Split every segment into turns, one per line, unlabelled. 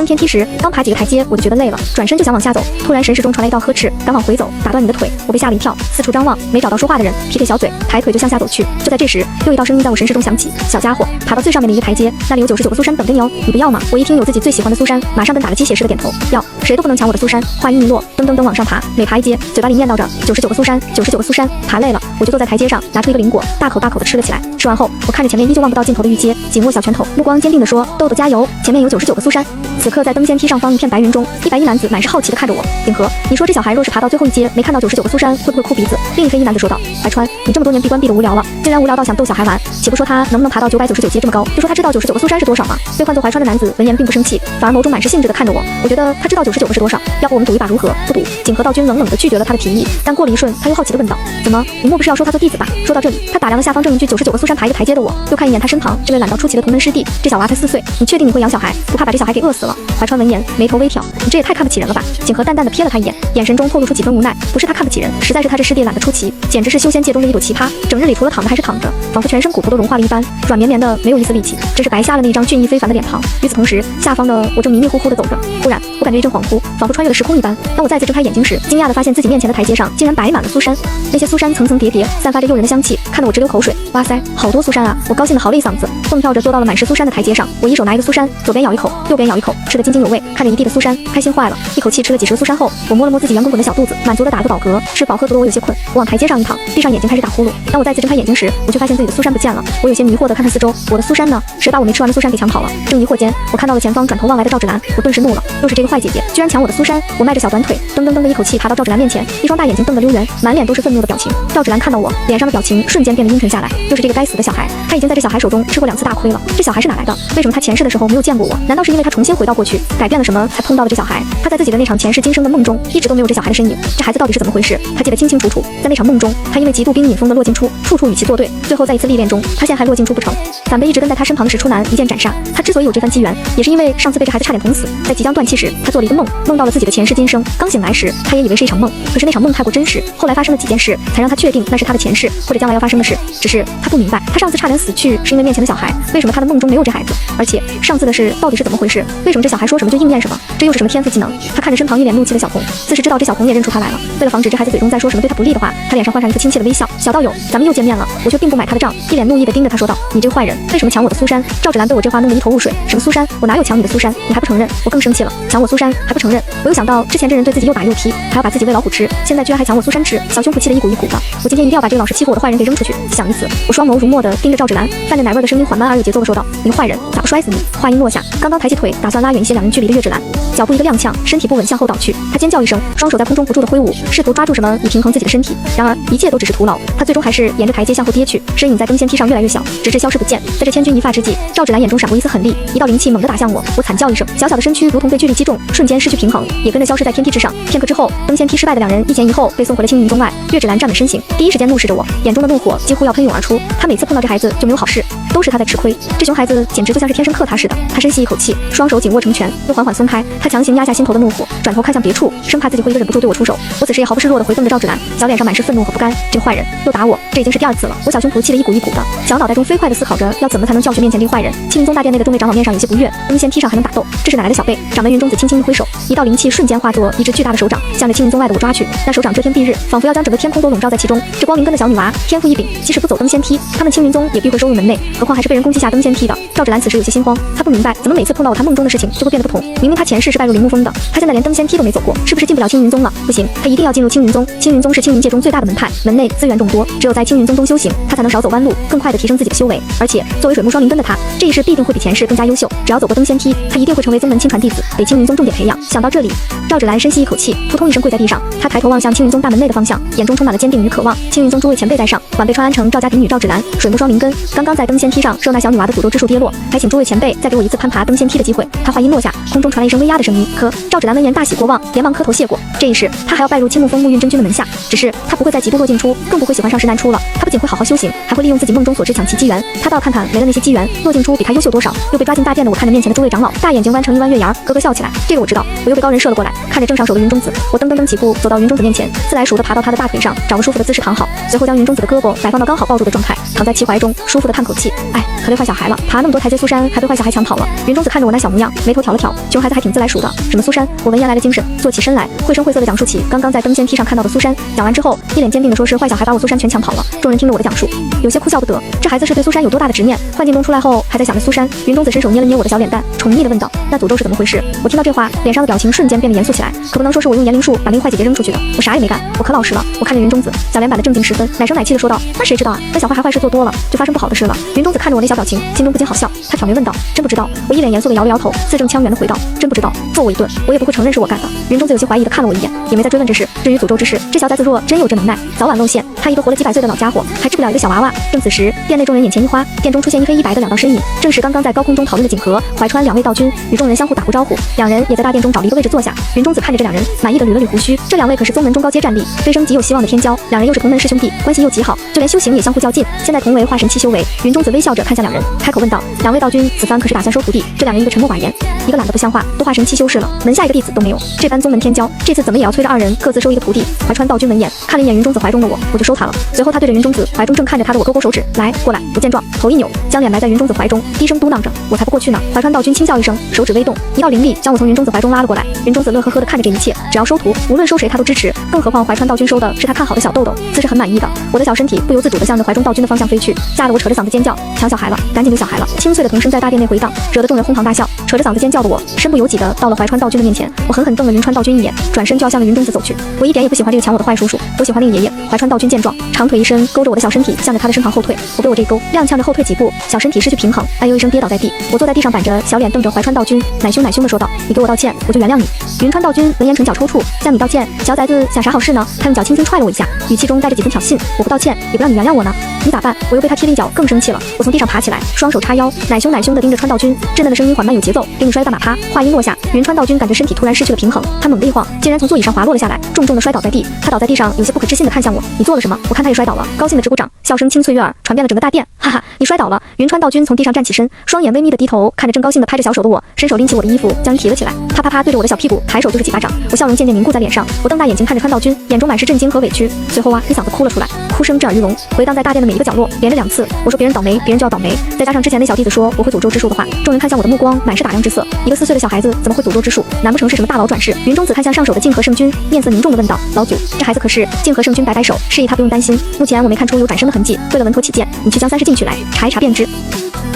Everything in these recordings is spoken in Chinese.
登天梯时，刚爬几个台阶，我就觉得累了，转身就想往下走，突然神识中传来一道呵斥，赶往回走，打断你的腿。我被吓了一跳，四处张望，没找到说话的人，劈腿小嘴，抬腿就向下走去。就在这时，又一道声音在我神识中响起：小家伙，爬到最上面的一个台阶，那里有99个苏珊等着你哦，你不要吗？我一听有自己最喜欢的苏珊，马上跟打了鸡血似的点头，要，谁都不能抢我的苏珊。话音一落，噔噔噔往上爬，每爬一阶，嘴巴里念叨着99个苏珊，99个苏珊。爬累了，我就坐在台阶上，拿出一个灵果，大口大口的吃了起来。吃完后，我看着前面依旧望不到尽头的玉阶，紧握小拳头，目光坚定地说：豆豆加油，前面有99个苏珊。此刻在登仙梯上方一片白云中，一白衣男子满是好奇地看着我。景和，你说这小孩若是爬到最后一阶没看到99个苏珊，会不会哭鼻子？另一黑衣男子说道：白川，你这么多年闭关闭得无聊了，竟然无聊到想逗小孩玩。且不说他能不能爬到999阶这么高，就说他知道99个苏珊是多少吗？被唤作怀川的男子闻言并不生气，反而眸中满是兴致地看着我。我觉得他知道99个是多少，要不我们赌一把如何？不赌。景和道君冷冷地拒绝了他的提议，但过了一瞬，他又好奇地问道：怎么，你莫不是要说他做弟子吧？说到这里，他打量了下方正一句99个苏珊爬一个台阶的我，又看一眼他身旁这位懒到出奇的同门师弟。这小娃才4岁，你确定你会养小孩？不怕把这小孩给饿死了？怀川闻言眉头微挑，你这也太看不起人了吧？景和淡淡地瞥了他一眼，眼神中透露出几分无奈。不是他看不起人，实在是他这师弟懒得出奇，简直是修仙界中的一朵奇葩，整日里除了躺着还是躺着，仿佛全身骨头都融化了一般，软绵绵的，没有一丝力气，真是白瞎了那张俊逸非凡的脸庞。与此同时，下方的我正迷迷糊糊地走着，忽然我感觉一阵恍惚，仿佛穿越了时空一般。当我再次睁开眼睛时，惊讶地发现自己面前的台阶上竟然摆满了苏珊，那些苏珊层层叠叠，散发着诱人的香气，看得我直流口水。哇塞，好多苏珊啊！我高兴得嚎了一嗓子，蹦跳着坐到了满是苏珊的台阶上。我一手拿一个苏珊，左边咬一口，右边咬一口，吃得津津有味。看着一地的苏珊，开心坏了，一口气吃了几十个苏珊后，我摸了摸自己圆滚滚的小肚子，满足地打了个饱嗝。吃饱喝足了，我有些困，我往台阶上一躺，闭上眼睛开始打呼噜。当我再次睁开眼睛时，我却发现自己的苏珊不见了。我有些迷惑地看看四周，我的苏珊呢？谁把我没吃完的苏珊给抢跑了？正疑惑间，我看到了前方转头望来的赵芷兰，我顿时怒了，又是这个坏姐姐，居然抢我的苏珊！我迈着小短腿，噔噔噔的一口气爬到赵芷兰面前，一双大眼睛瞪得溜圆，满脸都是愤怒的表情。赵芷兰看到我，脸上的表情瞬间变得阴沉下来。又是这个该死的小孩，他已经在这小孩手中吃过2次大亏了。这小孩是哪来的？为什么他前世的时候没有见过我？难道是因为他重新回到过去，改变了什么才碰到了这小孩？他在自己的那场前世今生的梦中，一直都没有这小孩的身影。这孩子到底是怎么回事？他记得清清楚楚，在那场梦中，他因为极度冰敏风的洛静初，处处与其作对，最后在一次历练中，他陷害洛静初不成，反被一直跟在他身旁的石初男一剑斩杀。他之所以有这番机缘，也是因为上次被这孩子差点捅死，在即将断气时，他做了一个梦，梦到了自己的前世今生。刚醒来时，他也以为是一场梦，可是那场梦太过真实，后来发生了几件事，才让他确定那是他的前世或者将来要发生的事。只是他不明白，他上次差点死去是因为面前的小孩，为什么他的梦中没有这孩子？而且上次的事到底是怎么回事？为什么这小孩说什么就应验什么？这又是什么天赋技能？他看着身旁一脸怒气的小红，似是知道这小红也认出他来了。为了防止这孩子嘴中再说什么对他不利的话，他脸上换上一个亲切的微笑。小道友，咱们又见面了。我却并不买他的账，一脸怒意地盯着他说道：你这个坏人，为什么抢我的苏珊？赵芷兰被我这话弄得一头雾水。什么苏珊？我哪有抢你的苏珊？你还不承认？我更生气了，抢我苏珊还不承认？我又想到之前这人对自己又打又踢，还要把自己喂老虎吃，现在居然还抢我苏珊吃，小胸脯气得一鼓一鼓的。我今天一定要把这个老是欺负我的坏人给扔出去。想一此，我双眸如墨地盯着赵芷兰，泛着奶味的声音缓慢而有节奏地说道：你个坏人，咋不摔死你？话音落下，刚刚抬起腿打算拉远一些两人距离的岳芷兰，脚步一个踉跄，身体不稳向后倒去。她尖叫一声，双手在空中不住地挥舞，试图抓住什么以平衡自己的身体。然而一切都只是徒劳，她最终还是沿着台阶向后跌去，身影在登仙梯上越来越小，直至消失不见。在这千钧一发之际，赵芷兰眼中闪过一丝狠厉，一道灵气猛地打向我。我惨叫一声，小小的身躯如同被巨力击中，瞬间失去平衡，也跟着消失在天梯之上。片刻之后，登仙梯失败的两人一前一后被送回了青云宗外。岳芷兰站稳身形，第一时间怒视着我，眼中的怒火几乎要喷涌而出。她每次碰到这孩子就没有好事，都是他在吃亏。这熊孩子简直就像是天生克他似的。他深吸一口气，双手紧握成拳，又缓缓松开。他强行压下心头的怒火，转头看向别处，生怕自己会忍不住对我出手。我此时也毫不示弱地回瞪着赵芷兰，小脸上满是愤怒和不甘。这个坏人又打我，这已经是第2次了。我小胸脯气得一鼓一鼓的，小脑袋中飞快地思考着要怎么才能教训面前这个坏人。青云宗大殿内的众位长老面上有些不悦，登仙梯上还能打斗，这是哪来的小辈？掌门云中子轻轻一挥手，一道灵气瞬间化作一只巨大的手掌，向着青云宗外的我抓去。那手掌遮天蔽日，仿佛要将整个天空都笼罩在其中。这光明根的小女娃天赋异禀，即使不走登仙梯，他们青云宗也必会收入门内，何况还是被人攻击下登仙梯的。赵芷兰此时有些心慌，她不明白怎么每次碰到我她梦中的事情就会变得不同。明明她前世是拜入铃木峰的，她现在连登仙梯都没走过，是不是进不了青云宗了？不行，她一定要进入青云宗。青云宗是青云界中最大的门派，门内资源众多，只有在青云宗中修行，她才能少走弯路，更快地提升自己的修为。而且作为水木双灵根的她，这一世必定会比前世更加优秀。只要走过登仙梯，她一定会成为宗门亲传弟子，给青云宗重点培养。想到这里，赵芷兰深吸一口气，扑通一声跪在地上。她抬头望向青云宗大门内的方向，眼中充满了坚定与渴望。青云宗诸位前辈在上，晚辈川安城赵家嫡女赵芷兰，水木双灵根，刚刚在登仙梯上受那小女娃的诅咒之术跌落，还请诸位前辈再给我一次攀爬登仙梯的机会。她话音落下，空中传来一声微压的声音。可赵芷兰闻言大喜过望，连忙磕头谢过。这一世，她还要拜入青木峰沐运真君的门下，只是她不会再嫉妒洛静初，更不会喜欢上石南初了。她不仅会好好修行，还会利用自己梦中所知抢其机缘。她倒要看看没了那些机缘，洛静初比她优秀多少。又被抓进大殿的我看着面前的诸位长老，大眼睛弯成一弯月牙，咯咯笑起来。这个我知道。我又被高人射了过来，看着正上手的云中子，我噔噔噔起步走到云中子面前，自来熟地爬到他的大腿上，找个舒服的姿势躺好，随后将云中子的胳膊摆放到刚好抱住的状态，躺在其怀中，舒服地叹口气。哎，可累坏小孩了，爬那么多台阶，苏珊还被坏小孩抢跑了。云中子看着我那小模样，眉头挑了挑，熊孩子还挺自来熟的。什么苏珊？我闻言来了精神，坐起身来，绘声绘色地讲述起刚刚在登仙梯上看到的苏珊。讲完之后，一脸坚定地说是坏小孩把我苏珊全抢跑了。众人听了我的讲述，有些哭笑不得。这孩子是对苏珊有多大的执念？幻境中出来后，还在想着苏珊。云中子伸手捏了捏我的小脸蛋，宠溺地问道：“那诅咒是怎么回事？”我听到这话，脸上的表情瞬间变得严肃起来。可不能说是我用言灵术把那个坏姐姐扔出去的，我啥也没干，我可老实了。我看着云中子，小脸板的正经十分，奶声奶气地说道：“那谁知道啊？那小坏孩坏事做多了，就发生不好的事了。”云中子看着我那小表情，心中不禁好笑。他挑眉问道：“真不知道？”我一脸严肃地摇了摇头，字正腔圆地回道：“真不知道。”揍我一顿，我也不会承认是我干的。云中子有些怀疑地看了我一眼，也没再追问这事。至于诅咒之事，这小崽子若真有这能耐，早晚露馅。他一个活了几百岁的老家伙，还治不了一个小娃娃。正此时，店内众人眼前一花，店中出现一黑一白的两道身影，正是刚刚在高空中讨论的景和、怀川两位道君，与众人相互打过招呼。两人也在大殿中找了一个位置坐下。云中子看着这两人，满意的捋了捋胡须。这两位可是宗门中高阶战力，飞升极有希望的天骄，两人又是同门师兄弟，关系又极好，就连修行也相互较劲。现在同为化神期修为。云中子微笑着看向两人，开口问道：“两位道君，此番可是打算收徒弟？”这两人一个沉默寡言，一个懒得不像话，都化神期修士了，门下一个弟子都没有。这般宗门天骄，这次怎么也要催着二人各自收一个徒弟？怀川道君闻言，看了一眼云中子怀中的我就收他了。随后他对着云中子怀中正看着他的我勾勾手指：“来，过来。”不见状，头一扭，将脸埋在云中子怀中，低声嘟囔着：“我才不过去呢。”怀川道君轻笑一声，手指微动，一道灵力将我从云中子怀中拉了过来。云中子乐呵呵地看着这一切，只要收徒，无论收谁他都支持，更何况怀川道君收的是他看好的小豆豆，自是很满意的。我的小身体不由自主地向着怀中道君的方向飞去，吓得我扯着嗓子尖叫：“抢小孩了，赶紧留小孩了！”清脆的童声在大殿内回荡，惹得众人哄堂大笑。扯着嗓子尖叫的我，身不由己地到了怀川道君的面前，我狠狠瞪了云川道君一眼，转身就要向着云中子走去。我一点也不喜欢这个抢我的坏叔叔，我喜欢那个爷爷。怀川道君见状，长腿一伸，勾着我的小身体向着他的身旁后退。我被我这一勾，踉跄着后退几步，小身体失去平衡，哎呦一声跌倒在地。我坐在地上板着小脸瞪着怀川道君，奶凶奶凶地说道：“你给我道歉，我就原谅你。”云川道君闻言唇角抽搐，向你道歉，小崽子想啥好事呢？他用脚轻轻踹了我一下，语气中带着几分挑衅：“我不道歉，也不让你原谅我呢，你咋办？”我又被他踢了一脚，更生气了。我从地上爬起来，双手叉腰，奶凶奶凶地盯着川道君，稚嫩的声音缓慢有节奏：“给你摔个大马趴！”话音落下，云川道君感觉身体突然失去了平衡，他猛地一晃，竟然从座椅上滑落了下来，重重地摔倒在地。他倒在地上，有些不可置信地看向我：“你做了什么？”我看他也摔倒了，高兴地直鼓掌，笑声清脆悦耳，传遍了整个大殿。哈哈，你摔倒了！云川道君从地上站起身，双眼微眯地低头看着正高兴地拍着小手的我，伸手拎起我的衣服，将人提了起来，啪啪啪对着我的小屁股抬手就是几巴掌。我笑容渐渐凝固在脸上，我瞪大眼睛看着川道君，眼中满是震惊和委屈，随后一嗓子哭了出来，哭声震耳欲聋，回荡在大殿的每一个角落，连着2次。我说别人倒霉，别人就要倒霉，再加上之前那小弟子说我会诅咒之术的话，众人看向我的目光满是打量之色。一个4岁的小孩子怎么会诅咒之术？难不成是什么大佬转世？云中子看向上手的静和圣君，面色凝重地问道：“老祖，这孩子可是？”静和圣君摆摆手，示意他不用担心，目前我没看出有转身的痕迹。为了稳妥起见，你去将30进取来查一查便知。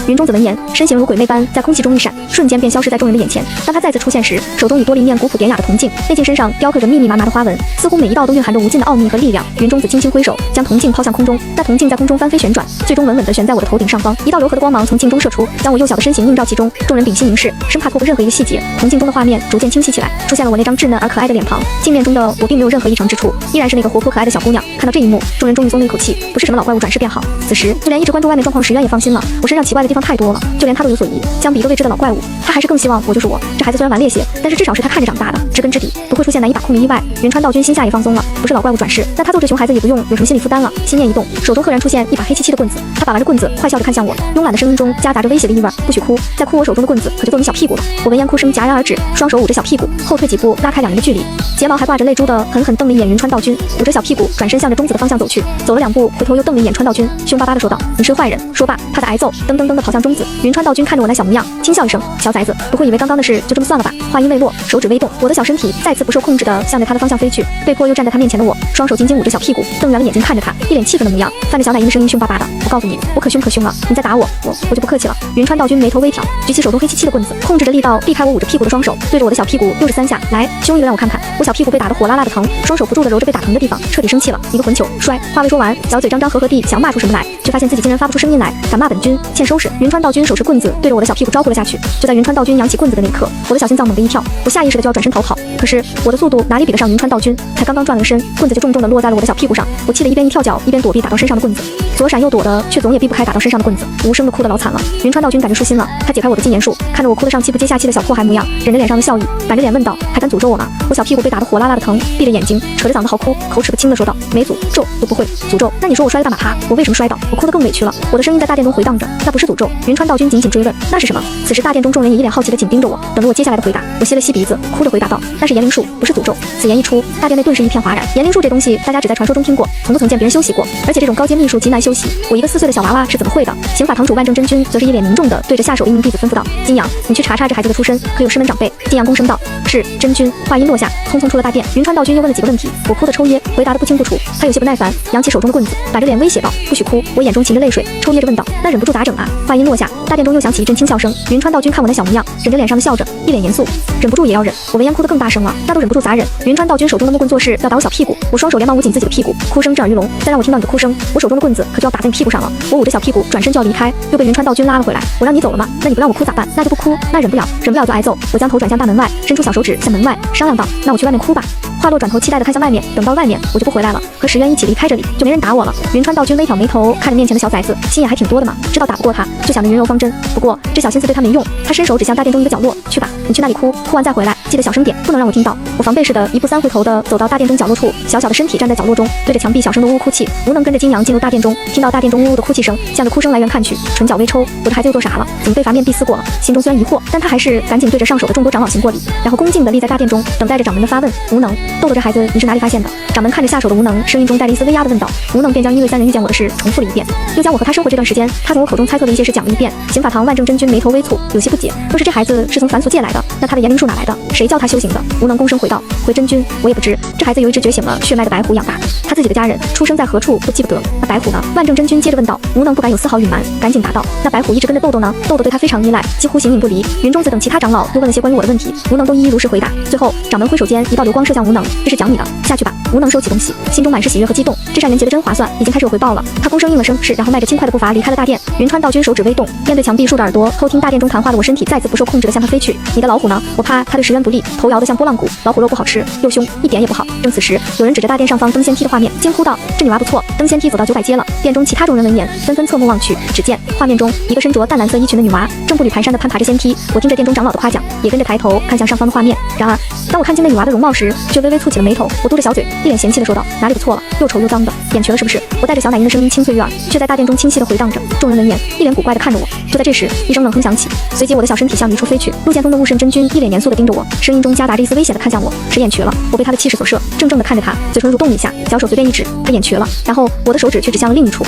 云中子闻言，身形如鬼魅般在空气中一闪，瞬间便消失在众人的眼前。当他再次出现时，手中已多了一面古朴典雅的铜镜，那镜身上雕刻着密密麻麻的花纹，似乎每一道都蕴含着无尽的奥秘和力量。云中子轻轻挥手，将铜镜抛向空中，那铜镜在空中翻飞旋转，最终稳稳地悬在我的头顶上方。一道柔和的光芒从镜中射出，将我幼小的身形映照其中。众人屏息凝视，生怕错过任何一个细节。铜镜中的画面逐渐清晰起来，出现了我那张稚嫩而可爱的脸庞。镜面中的我并没有任何异常之处，依然是那个活泼可爱的小姑娘。看到这一幕，众人终于松了一口气，不是什么老怪物转世变好。此时，就连一直关注外面状况石渊也放心了。我身上奇怪的地方太多了，就连他都有所疑。相比一个未知的老怪物，他还是更希望我就是我。这孩子虽然顽劣些，但是至少是他看着长大的，知根知底，不会出现难以把控的意外。云川道君心下也放松了，不是老怪物转世，那他揍这熊孩子也不用有什么心理负担了。心念一动，手中赫然出现一把黑漆漆的棍子。他把玩着棍子，坏笑着看向我，慵懒的声音中夹杂着威胁的意味：“不许哭，再哭我手中的棍子可就揍你小屁股了。”我闻言哭声戛然而止，双手捂着小屁股，后退几步，拉开两人的距离，睫毛还挂着泪珠的狠狠瞪了一眼云川道君，捂着小屁股转身向着中子的方向走去。走了2步，回头又瞪了一眼川道君，凶巴巴地说道：“你是个坏人。”说罢，怕他挨揍，噔噔噔地跑向中子。云川道君看着我那小模样，轻笑一声：“小崽子，不会以为刚刚的事就这么算了吧？”话音未落，手指微动，我的小身体再次不受控制地向着他的方向飞去，被迫又站在他面前的我，双手紧紧捂着小屁股，瞪圆了眼睛看着他，一脸气愤的模样，泛着小奶音的声音凶巴巴的：“我告诉你，我可凶可凶了，你再打我，我就不客气了。”云川道君眉头微挑，举起手中黑漆漆的棍子，控制着力道避开我捂着屁股的双手，对着我的小屁股又是3下，来，凶一个让我看看。我小屁股被打得火辣辣的疼，双手不住地揉着被打疼的地方，彻底生气了，一个混球，摔！话未说完，小嘴张张合合地想骂出什么来，却发现自己竟然发不出声音来，敢骂本君，欠收拾！云川道君手持棍子对着我的小屁股招呼了下去。就在云川道君扬起棍子的那一刻，我的小心脏猛地一跳，我下意识的就要转身逃跑，可是我的速度哪里比得上云川道君？才刚刚转了个身，棍子就重重地落在了我的小屁股上。我气得一边一跳脚，一边躲避打到身上的棍子，左闪右躲的，却总也避不开打到身上的棍子，无声的哭得老惨了。云川道君感觉舒心了，他解开我的禁言术，看着我哭得上气不接下气的小破孩模样，忍着脸上的笑意，板着脸问道：“还敢诅咒我吗？”我小屁股被打得火辣辣的疼，闭着眼睛，扯着嗓子嚎哭，口齿不清的说道：“没诅咒，我不会诅咒。那你说我摔了大马趴，我为什么摔倒？”我哭得更委屈了，我的声音在大殿中回荡着：“那不是诅咒。”云川道君紧紧追问：“那是什么？”此时大殿中众人也一脸好奇的紧盯着我，等着我接下来的回答。我吸了吸鼻子，哭着回答道：“那是言灵术，不是诅咒。”此言一出，大殿内顿时一片哗然。言灵术这东西，大家只在传说中听过，从不曾见别人修习过，而且这种高阶秘术极难修习。我一个4岁的小娃娃是怎么会的？刑法堂主万正真君则是一脸凝重地对着下手的一名弟子吩咐道：“金阳，你去查查这孩子的出身，可有师门长辈？”金阳躬身道：“是，真君。”话音落下，匆匆出了大殿。云川道君又问了几个问题，我哭得抽噎，回答得不清不楚。他有些不耐烦，扬起手中的棍子，板着脸威胁道：“不许哭！”我眼中噙着泪水，抽噎着问道：“那忍不住咋整啊？”话音落下，大殿中又响起一阵轻笑声。云川道君看我那小模样，忍着脸上的笑着，一脸严肃：“忍不住也要忍。”我闻言哭得更大声了，那都忍不住咋忍？云川道君手中的木棍做事要打我小屁股，我双手连忙捂紧自己的屁股，哭声震耳欲聋。再让我听到你的哭声，我手中的棍子可就要打在你屁股上了。我捂着小屁股转身就要离开，又被云川道君拉了回来。我让你走了吗？那你不让我哭咋办？那就不哭，那忍不了就挨揍。我将头转向大门外，伸出小手指向门外商量道：“那我去外面哭吧。”话落，转头期待地看向外面，等到外面我就不回来了，和石渊一起离开这里，就没人打我了。云川道君微挑眉头，看着面前的小崽子，心眼还挺多的嘛，知道打不过他，就想着云柔方针。不过这小心思对他没用，他伸手指向大殿中一个角落：“去吧，你去那里哭，哭完再回来，记得小声点，不能让我听到。”我防备似的，一步3回头的走到大殿中角落处，小小的身体站在角落中，对着墙壁小声的呜呜哭泣。无能跟着金阳进入大殿中，听到大殿中呜呜的哭泣声，向着哭声来源看去，唇角微抽，我这孩子又做啥了？怎么被罚面壁思过了？心中虽然疑惑，但他还是赶紧对着上手的众多长老行过礼，然后恭敬地立在大殿中，等待着掌门的发问。无能，豆豆这孩子你是哪里发现的？掌门看着下手的无能，声音中带着一丝微压的问道。无能便将因为3人遇见我的事重复了一遍，又将我和他生活这段时间他从我口中猜测的一些事讲了一遍。刑法堂万正真君眉头微蹙，有些不解，若是这孩子是从凡俗界来的，那他的言灵术哪来的？谁教他修行的？无能躬声回道：“回真君，我也不知。这孩子由一只觉醒了血脉的白虎养大，他自己的家人出生在何处都记不得。那白虎呢？”万正真君接着问道。无能不敢有丝毫隐瞒，赶紧答道：“那白虎一直跟着豆豆呢，豆豆对他非常依赖，几乎形影不离。”云中子等其他长老又问了些关于我的问题，无能都一一如实回答。最后掌门挥手间，一道流光射向无能：“这是讲你的，下去吧。”无能收起东西，心中满是喜悦和激动，这善人结得真划算，已经开始有回报了。他躬声应了声是，然后迈着轻快的步伐离开了大殿。云川道君手指微动，面对墙壁竖着耳朵偷听大殿中谈话的我，身体再次不受控制地向他飞去。“你的老虎呢？”我怕他对石渊不利，头摇得像拨浪鼓。老虎肉不好吃，又凶，一点也不好。正此时，有人指着大殿上方登仙梯的画面，惊呼道：“这女娃不错！”登仙梯走到900阶了。殿中其他众人闻言，纷纷侧目望去，只见画面中一个身着淡蓝色衣裙的女娃正步履蹒跚地攀爬着仙梯。我听着殿中长老的夸奖，也跟着抬头看向上方的画面。然而，当我看清那女娃的容貌时，却微微蹙起了眉头。我嘟着小嘴，一脸嫌弃地说道：“哪里不错了？又丑又脏的，眼瘸了是不是？”我带着小奶音的声音清脆悦耳，却在大殿中清晰地回荡着。众人闻言，一脸古怪地看着我。就在这时，一声冷哼响起，随即我的小身体向一处飞去。陆剑锋的雾神真君一脸严肃地盯着我，声音中夹杂着一丝危险地看向我。是眼瘸了。我被他的气势所摄，怔怔地看着他，嘴唇蠕动了一下，小手随便一指，他眼瘸了。然后我的手指却指向了另一处。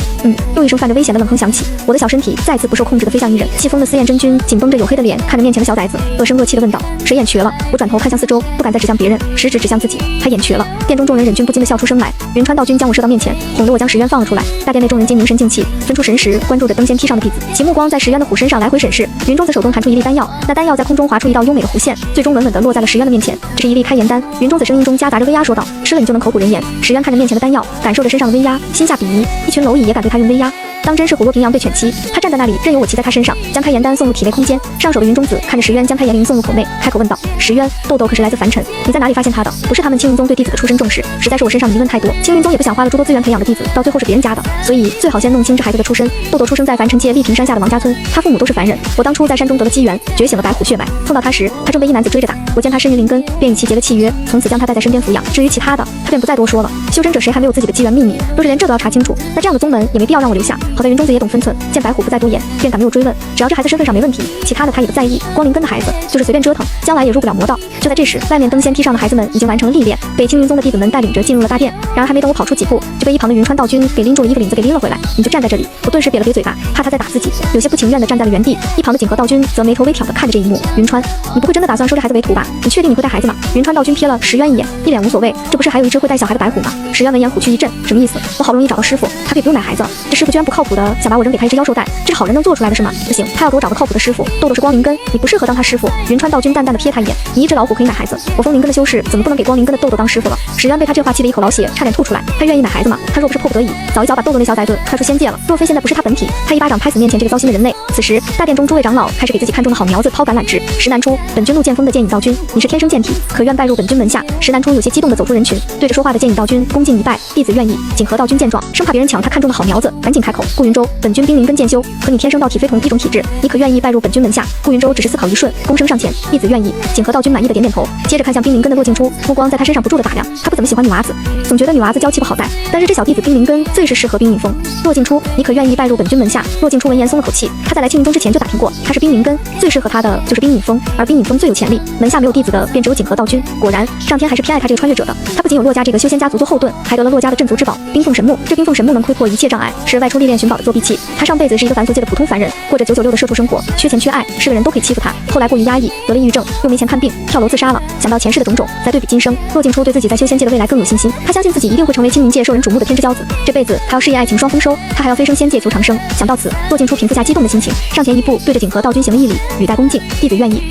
又一声泛着危险的冷哼响起，我的小身体再次不受控制地飞向一人。气疯的思燕真君紧绷着黝黑的脸，看着面前的小崽子，恶声恶气地问道：“谁眼瘸了？”我转头看向四周，不敢再指向别人，食指指向自己，他眼瘸了。殿中众人忍俊不禁地笑出声来。云川道君将我射到面前，哄得我将石渊放了出来。大殿内众人皆凝神静气，分出神识，关注着登仙梯上的弟子，其目光在石渊的虎身上来回审视。云中子手中弹出一粒丹药，那丹药在空中划出一道优美的弧线，最终稳稳地落在了石渊的面前。这是一粒开颜丹。云中子声音中夹杂着威压说道：“吃了你就能口吐人言。”石渊看着面前的丹药，感受着身上的威压，心下鄙夷，一群蝼蚁也敢对他用威压。当真是虎落平阳对犬欺，他站在那里，任由我骑在他身上，将开颜丹送入体内空间。上手的云中子看着石渊将开颜灵送入口内，开口问道：“石渊，豆豆可是来自凡尘，你在哪里发现他的？”不是他们青云宗对弟子的出身重视，实在是我身上的疑问太多，青云宗也不想花了诸多资源培养的弟子，到最后是别人家的，所以最好先弄清这孩子的出身。豆豆出生在凡尘界丽平山下的王家村，他父母都是凡人。我当初在山中得了机缘，觉醒了白虎血脉，碰到他时，他正被一男子追着打，我见他身云灵根，便与其结了契约，从此将他带在身边抚养。至于其他的，他便不再多说了。修真者谁还没有自己的机缘秘密？若是连这都要查清楚，那这样的宗门也没必要让我留下。好在云中子也懂分寸，见白虎不再多言，便敢没有追问。只要这孩子身份上没问题，其他的他也不在意。光灵根的孩子就是随便折腾，将来也入不了魔道。就在这时，外面登仙梯上的孩子们已经完成了历练，被青云宗的弟子们带领着进入了大殿。然而还没等我跑出几步，就被一旁的云川道君给拎住了衣服领子给拎了回来。你就站在这里！我顿时瘪了瘪嘴巴，怕他再打自己，有些不情愿地站在了原地。一旁的景和道君则眉头微挑地看着这一幕。云川，你不会真的打算收这孩子为徒吧？你确定你会带孩子吗？云川道君瞥了石渊一眼，一脸无所谓。这不是还有一只会带小孩的白虎吗？石渊闻言虎躯一震，什么意思？我好不容易找到师傅，他可以不用带孩子了，这师傅居然不靠谱的想把我扔给他一只妖兽带，这是好人能做出来的是吗？不行，他要给我找个靠谱的师傅。豆豆是光灵根，你不适合当他师傅。云川道君淡淡的瞥他一眼，你一只老虎可以奶孩子，我风灵根的修士怎么不能给光灵根的豆豆当师傅了？石渊被他这话气得一口老血，差点吐出来。他愿意奶孩子吗？他若不是迫不得已，早一早把豆豆那小崽子踹出仙界了。若非现在不是他本体，他一巴掌拍死面前这个糟心的人类。此时大殿中诸位长老开始给自己看中的好苗子抛橄榄枝。石南初，本君陆剑锋的剑影道君，你是天生剑体，可愿拜入本君门下？石南初有些激动地走出人群，对着说话的剑影道君恭敬一拜，弟子愿意。景和道君见状，生怕别人抢他看中的好苗子，赶紧开口，顾云舟，本君兵临根渐修，和你天生道体非同一种体质，你可愿意拜入本君门下？顾云舟只是思考一瞬，躬身上前，义子愿意。景和道君满意的点点头，接着看向兵临根的骆敬初，目光在他身上不住的打量。他不怎么喜欢女娃子，总觉得女娃子娇气不好带，但是这小弟子兵临根最是适合兵临风。骆敬初，你可愿意拜入本君门下？骆敬初闻言松了口气，他在来青云宗之前就打听过，他是兵临根，最适合他的就是兵隐风，而兵隐风最有潜力，门下没有弟子的便只有景和道君。果然，上天还是偏爱他这个穿越者的。他不仅有骆家这个修仙家族做后盾，还得了骆家的镇族之宝冰凤神木。这冰凤神木能窥破一切障碍，是外出历练寻宝的作弊器。他上辈子是一个凡俗界的普通凡人，过着996的社畜生活，缺钱缺爱，是个人都可以欺负他。后来过于压抑，得了抑郁症，又没钱看病，跳楼自杀了。想到前世的种种，再对比今生，骆敬初对自己在修仙界的未来更有信心。他相信自己一定会成为青云界受人瞩目的天之骄子。这辈子他要事业爱情双丰收，他还要飞升仙界求长生。想到此，骆敬初平复下激动的心情，上前一步，对着景和道君行了一礼，语带恭敬，弟子愿意。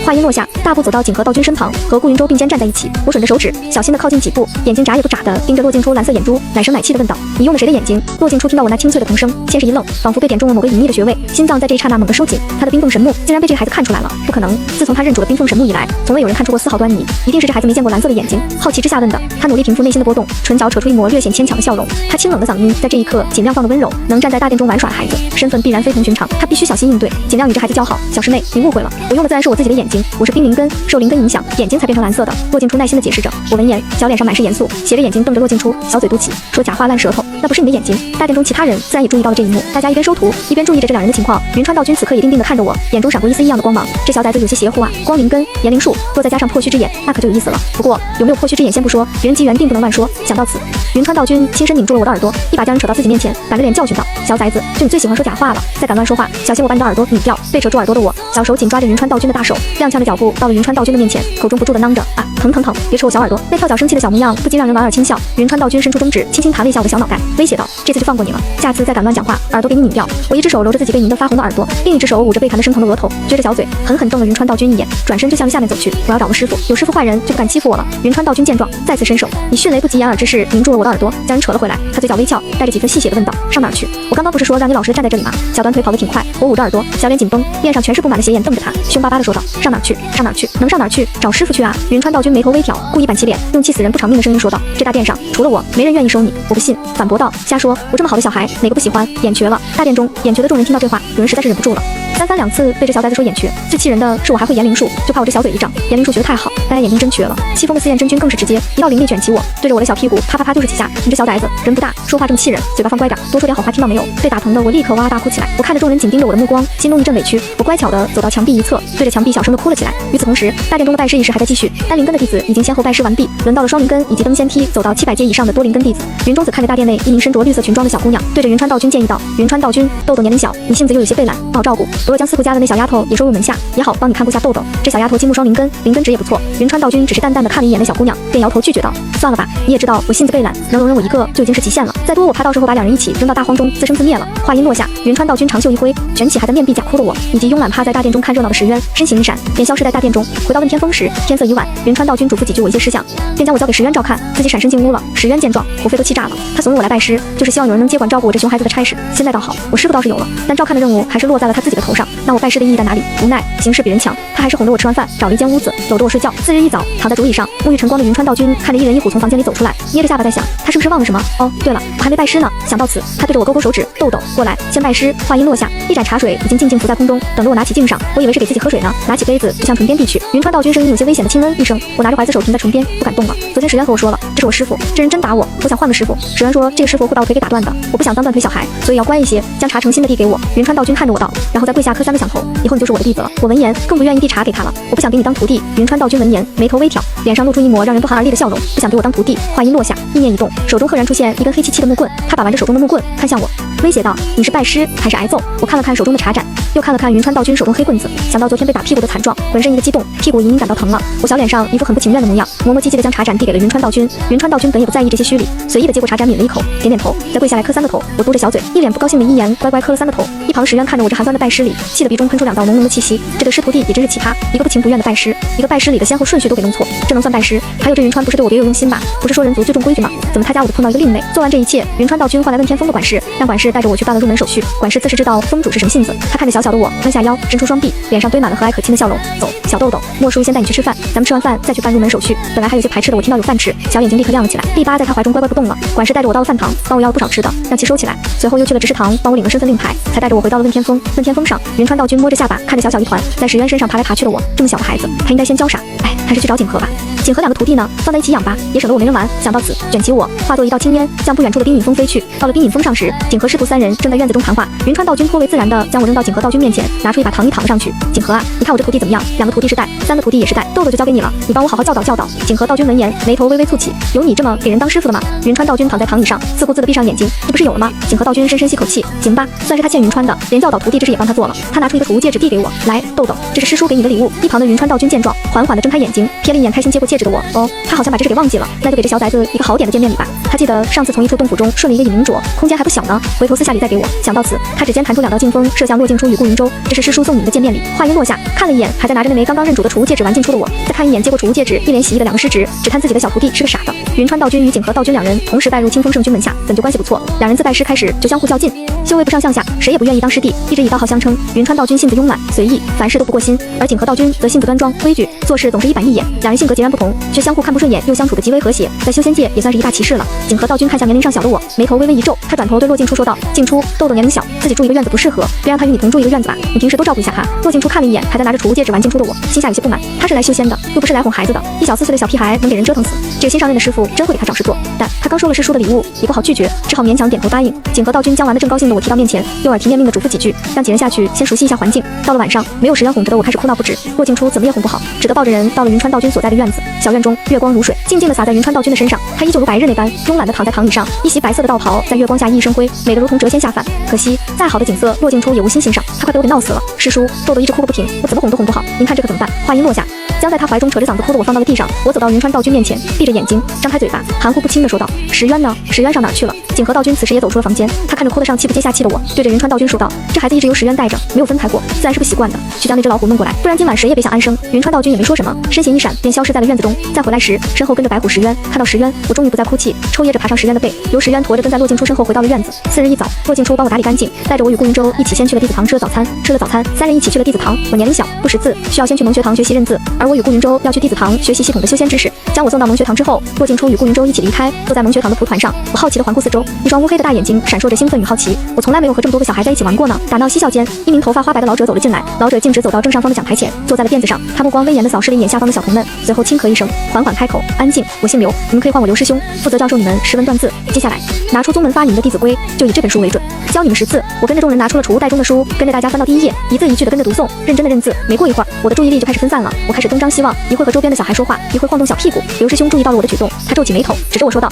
话音落下，大步走到景和道君身旁，和顾云舟并肩站在一起。我吮着手指，小心地靠近几步，眼睛眨也不眨地盯着骆敬初蓝色眼珠，奶声奶气地问道：“你用的谁的眼睛？”骆敬初听到我那清脆的童声，先是一愣，仿佛被点中了某个隐秘的穴位，心脏在这一刹那猛地收紧。他的冰凤神木竟然被这个孩子看出来了，不可能！自从他认主了冰凤神木以来，从未有人看出过丝毫端倪，一定是这孩子没见过蓝色的眼睛。好奇之下问的，他努力平复内心的波动，唇角扯出一抹略显牵强的笑容。他清冷的嗓音在这一刻尽量放的温柔，能站在大殿中玩耍的孩子，身份必然非同寻常，他必须小心应对，尽量与这孩子交好。小师妹，你误会了，我用的自然是我自己的眼睛，我是冰灵根。受灵根影响，眼睛才变成蓝色的。骆敬初耐心地解释着。我闻言，小脸上满是严肃，斜着眼睛瞪着骆敬初，小嘴嘟起，说假话烂舌头，那不是你的眼睛。大殿中其他人自然也注意到了这一幕，大家一边收徒，一边注意着这两人的情况。云川道君此刻也定定地看着我，眼中闪过一丝异样的光芒。这小崽子有些邪乎啊，光灵根、炎灵术，若再加上破虚之眼，那可就有意思了。不过有没有破虚之眼先不说，别人机缘并不能乱说。想到此，云川道君亲身拧住了我的耳朵，一把将人扯到自己面前，板着脸教训道：“小崽子，就你最喜欢说假话了，再敢乱说话，小心我把你的耳朵拧掉！”被扯住耳朵的我，小手紧抓着云川道君的大手，踉跄着脚步到了云川道君的面前，口中不住地囔着：“啊，疼疼疼，别扯我小耳朵！”那跳脚生气的小模样不禁让人莞尔轻笑。云川道君伸出中指，轻轻弹了一下我的小脑袋，威胁道：“这次就放过你了，下次再敢乱讲话，耳朵给你拧掉！”我一只手揉着自己被拧得发红的耳朵，另一只手捂着被弹得生疼的额头，撅着小嘴，狠狠瞪了云川道君一眼，转身就向着下面走去。我要找个师傅，有师傅坏人就不敢欺负我了。云川道君见状，再次伸手，以迅雷不及掩耳之势拧住了我的耳朵，将人扯了回来。他嘴角微翘，带着几分戏谑地问道：“上哪儿去？我刚刚不是说让你老实地站在这里吗？”小短腿跑得挺快，我捂着耳朵，小脸紧绷，面上全是不满的斜眼瞪着他，凶巴巴地说道：“上哪儿去？上哪儿去？能上哪儿去？找师傅去啊！”云川道君眉头微挑，故意板起脸，用气死人不偿命的声音说道：“这大殿上除了我，没人愿意收你。”我不信，反驳道：“瞎说，我这么好的小孩，哪个不喜欢？眼瘸了！”大殿中眼瘸的众人听到这话，有人实在是忍不住了。三番两次被这小崽子说眼瘸，最气人的是我还会炎灵术，就怕我这小嘴一张，炎灵术学得太好，大家眼睛真瘸了。气疯的四焰真君更是直接，一道灵力卷起我，对着我的小屁股啪啪啪就是几下。你这小崽子人不大，说话这么气人，嘴巴放乖点，多说点好话听到没有？被打疼的我立刻哇哇大哭起来。我看着众人紧盯着我的目光，心中一阵委屈。我乖巧的走到墙壁一侧，对着墙壁小声的哭了起来。与此同时，大殿中的拜师仪式还在继续，单灵根的弟子已经先后拜师完毕，轮到了双灵根以及登仙梯走到700阶以上的多灵根弟子。云中子看着大殿内一名身着绿色裙装的小姑娘，对着云川道君建议道：“云川道君，豆豆年龄小，你性子又有些背懒，不好照顾，不若将四户家的那小丫头也收入门下，也好帮你看顾下豆豆。这小丫头金木双灵根，灵根值也不错。”云川道君只是淡淡的看了一眼那小姑娘，便摇头拒绝道：“算了吧，你也知道我性子背懒，能容忍我一个就已经是极限了，再多我怕到时候把两人一起扔到大荒中自生自灭了。”话音落下，云川道君长袖一挥，卷起还在面壁假哭的我，以及慵懒趴在大殿中看热闹的石渊，身形一闪，便消失在大殿中。回到问天峰时，天色已晚，云川道君嘱咐几句我一些事项，便将我交给石渊照看，自己闪身进屋了。石渊见状，虎肺都气炸了，他怂恿我来拜师，就是希望有人能接管照顾我这熊孩子的差事。现在倒好，我师傅倒是有了，但照看的任务还是落在了他自己的头上。那我拜师的意义在哪里？无奈形势比人强，他还是哄着我吃完饭，找了一间屋子，搂着我睡觉。次日一早，躺在竹椅上，沐浴晨光的云川道君看着一人一虎从房间里走出来，捏着下巴在想，他是不是忘了什么？哦，对了，我还没拜师呢。想到此，他对着我勾勾手指，豆豆过来，先拜师。话音落下，一盏茶水已经静静浮在空中，等着我拿起敬上。我以为是给自己喝水呢，拿起杯子就向唇边递去。云川道君声音有些危险的轻温一声，我拿着怀子手停在唇边，不敢动了。昨天石渊和我说了，这是我师傅，这人真打我，我想换个师傅。石渊说这个师傅会把我腿给打断的，我不想当断腿小孩，所以要乖一些，将茶诚心的递给我。云川道君看着我道，然后再跪下磕3个响头，以后你就是我的弟子了。我闻言更不愿意递茶给他了，我不想给你当徒弟。云川道君闻言眉头微挑，脸上露出一抹让人不寒而栗的笑容，不想给我当徒弟。话音落下，意念一动，手中赫然出现一根黑漆漆的木棍，他把玩着手中的木棍看向我，威胁道：“你是拜师还是挨揍？”我看了看手中的茶盏，又看了看云川道君手中黑棍子，想到昨天被打屁股的惨状，浑身一个激动，屁股隐隐感到疼了。我小脸上一副很不情愿的模样，磨磨唧唧地将茶盏递给了云川道君。云川道君本也不在意这些虚礼，随意地接过茶盏抿了一口，点点头，再跪下来磕3个头。我嘟着小嘴，一脸不高兴的一言，乖乖磕了3个头。一旁石渊看着我这寒酸的拜师礼，气得鼻中喷出2道浓浓的气息。这对师徒弟也真是奇葩，一个不情不愿的拜师，一个拜师礼的先后顺序都给弄错，这能算拜师？还有这云川不是对我别有用心吧？不是说人族最重规矩吗？怎么他家我就碰到一个另类？做完这一切，云川道君换来问天风的管事，让管事带着我去办了入门手续。管事自是知道风主是什么性子，他看着小小的我，弯下腰，伸出双臂，脸上堆满了和蔼可亲的笑容。走，小豆豆，莫叔先带你去吃饭，咱们吃完饭再去办入门手续。本来还有些排斥的我，听到有饭吃，小眼睛立刻亮了起来，力巴在他怀中乖乖不动了。管事带着我到了饭堂，帮我要了不少吃的，让其收起来。随后又去了执事堂，帮我领了身份令牌，才带着我回到了问天峰。问天峰上，云川道君摸着下巴，看着小小一团在石渊身上爬来爬去的我，这么小的孩子，他应该先教啥？哎，还是去找景和吧。景和两个徒弟呢，放在一起养吧，也省得我没人玩。想到此，卷起我，化作一道青烟，向不远处的冰影峰飞去。到了冰影峰上时，景和师徒三人正在院子中谈话。云川道君颇为自然地将我扔到景和道君面前，拿出一把糖衣躺了上去。景和啊，你看我这徒弟怎么样？2个徒弟是带，3个徒弟也是带，豆豆就交给你了，你帮我好好教导教导。景和道君闻言，眉头微微蹙起，有你这么给人当师傅的吗？云川道君躺在躺椅上，自顾自地闭上眼睛，这不是有了吗？景和道君深深吸口气，行吧，算是他欠云川的，连教导徒弟这事也帮他做了。他拿出一个储物戒指递给我，来，豆豆，这是师叔给你的礼物。一旁的云川道君见状，缓缓地睁开眼睛，瞥了一眼开心接过戒指的我，哦，他好像把这事给忘记了，那就给这小崽子一个好点的见面礼吧。他记得上次从一处洞府中顺了一个隐灵镯，空间还不小呢，回头私下里再给我。想到此，他指尖弹出2道劲风，射向洛静初与顾云舟，这是师叔送你们的见面礼。话音落下，看了一眼还在拿着那枚刚刚认主的储物戒指玩进出的我，再看一眼接过储物戒指一脸喜意的2个师侄，只叹自己的小徒弟是个傻的。云川道君与景和道君2人同时拜入清风圣君门下，怎就关系不错？2人自拜师开始就相互较劲，修为不上向下，谁也不愿意当师弟，一直以道号相称。云川道君性子慵懒随意，凡事都不过心，而景和道君则性子端庄规矩，做事总是一板一眼。2人性格截然不同，却相互看不顺眼，又相处得极为和谐，在修仙界也算是一大奇事了。景和道君看向年龄上小的我，眉头微微一皱，他转头对洛静初说道：“静初，豆豆年龄小，自己住一个院子不适合，别让他与你同住一个院子吧，你平时多照顾一下他。”洛静初看了一眼还在拿着储物戒指玩进出的我，心下有些不满，他是来修仙的，又不是来哄孩子的，一小4岁的小屁孩能给人折腾死。这个新上任的师傅真会给他找事做，但他刚收了师叔的礼物，也不好拒绝，只好勉强点头答应。景和道君将玩的正高兴的我提到面前，又耳提面命的嘱咐几句，让几人下去先熟悉一下环境。到了晚上，没有石渊哄着的我开始哭闹不止，洛静初怎么也哄不好，只得抱着人到了云川道君所在的院子。小院中月光如水，静静地洒在云川道君的身上，他依旧如白日那般慵懒地躺在躺椅上，一袭白色的道袍在月光下熠熠生辉，美得如同谪仙下凡。可惜再好的景色，洛静初也无心欣赏，他快被我给闹死了。师叔，豆豆一直哭个不停，我怎么哄都哄不好，您看这可怎么办？话音落下，将在他怀中扯着嗓子哭的我放到了地上。我走到云川道君面前，闭着眼睛，张开嘴巴，含糊不清地说道：“石渊呢？石渊上哪儿去了？”景和道君此时也走出了房间，他看着哭得上气不接下气的我，对着云川道君说道：“这孩子一直由石渊带着，没有分开过，自然是不习惯的，去将那只老虎弄过来，不然今晚谁也别想安生。”云川道君也没说什么，身形一闪便消失在了院子中。再回来时，身后跟着白虎石渊。看到石渊，我终于不再哭泣，抽噎着爬上石渊的背，由石渊驮着跟在洛静初身后回到了院子。次日一早，洛静初帮我打理干净，带着我与顾云舟一起先去了弟子堂吃了早餐。吃了早餐，3人一起去了弟子堂。我年龄小，不识字，需要先去蒙学堂学习认字，而我与顾云舟要去弟子堂学习系统的修仙知识。将我送到蒙学堂之后，洛静初与顾云舟一起离开，坐在蒙学堂的蒲团上。我好奇地环顾四周，一双乌黑的大眼睛闪烁着兴奋与好奇。我从来没有和这么多个小孩在一起玩过呢。打闹嬉笑间，一名头发花白的老者走了进来，老者径直走到正上方的讲台前，坐在了垫子上。他目光威严地扫视了一眼下方的小童们，随后轻咳一声，缓缓开口：“安静，我姓刘，你们可以唤我刘师兄，负责教授你们识文断字。接下来，拿出宗门发你们的弟子规，就以这本书为准，教你们识字。”我跟着众人拿出了储物袋中的书，跟着大家翻到第1页，一字一句地跟着读诵，认真的认字。没过一会儿，我的注意力就开始分散了，我开始东张西望，一会和周边的小孩说话，一会晃动小屁股。刘师兄注意到了我的举动，他皱起眉头，指着我说道：“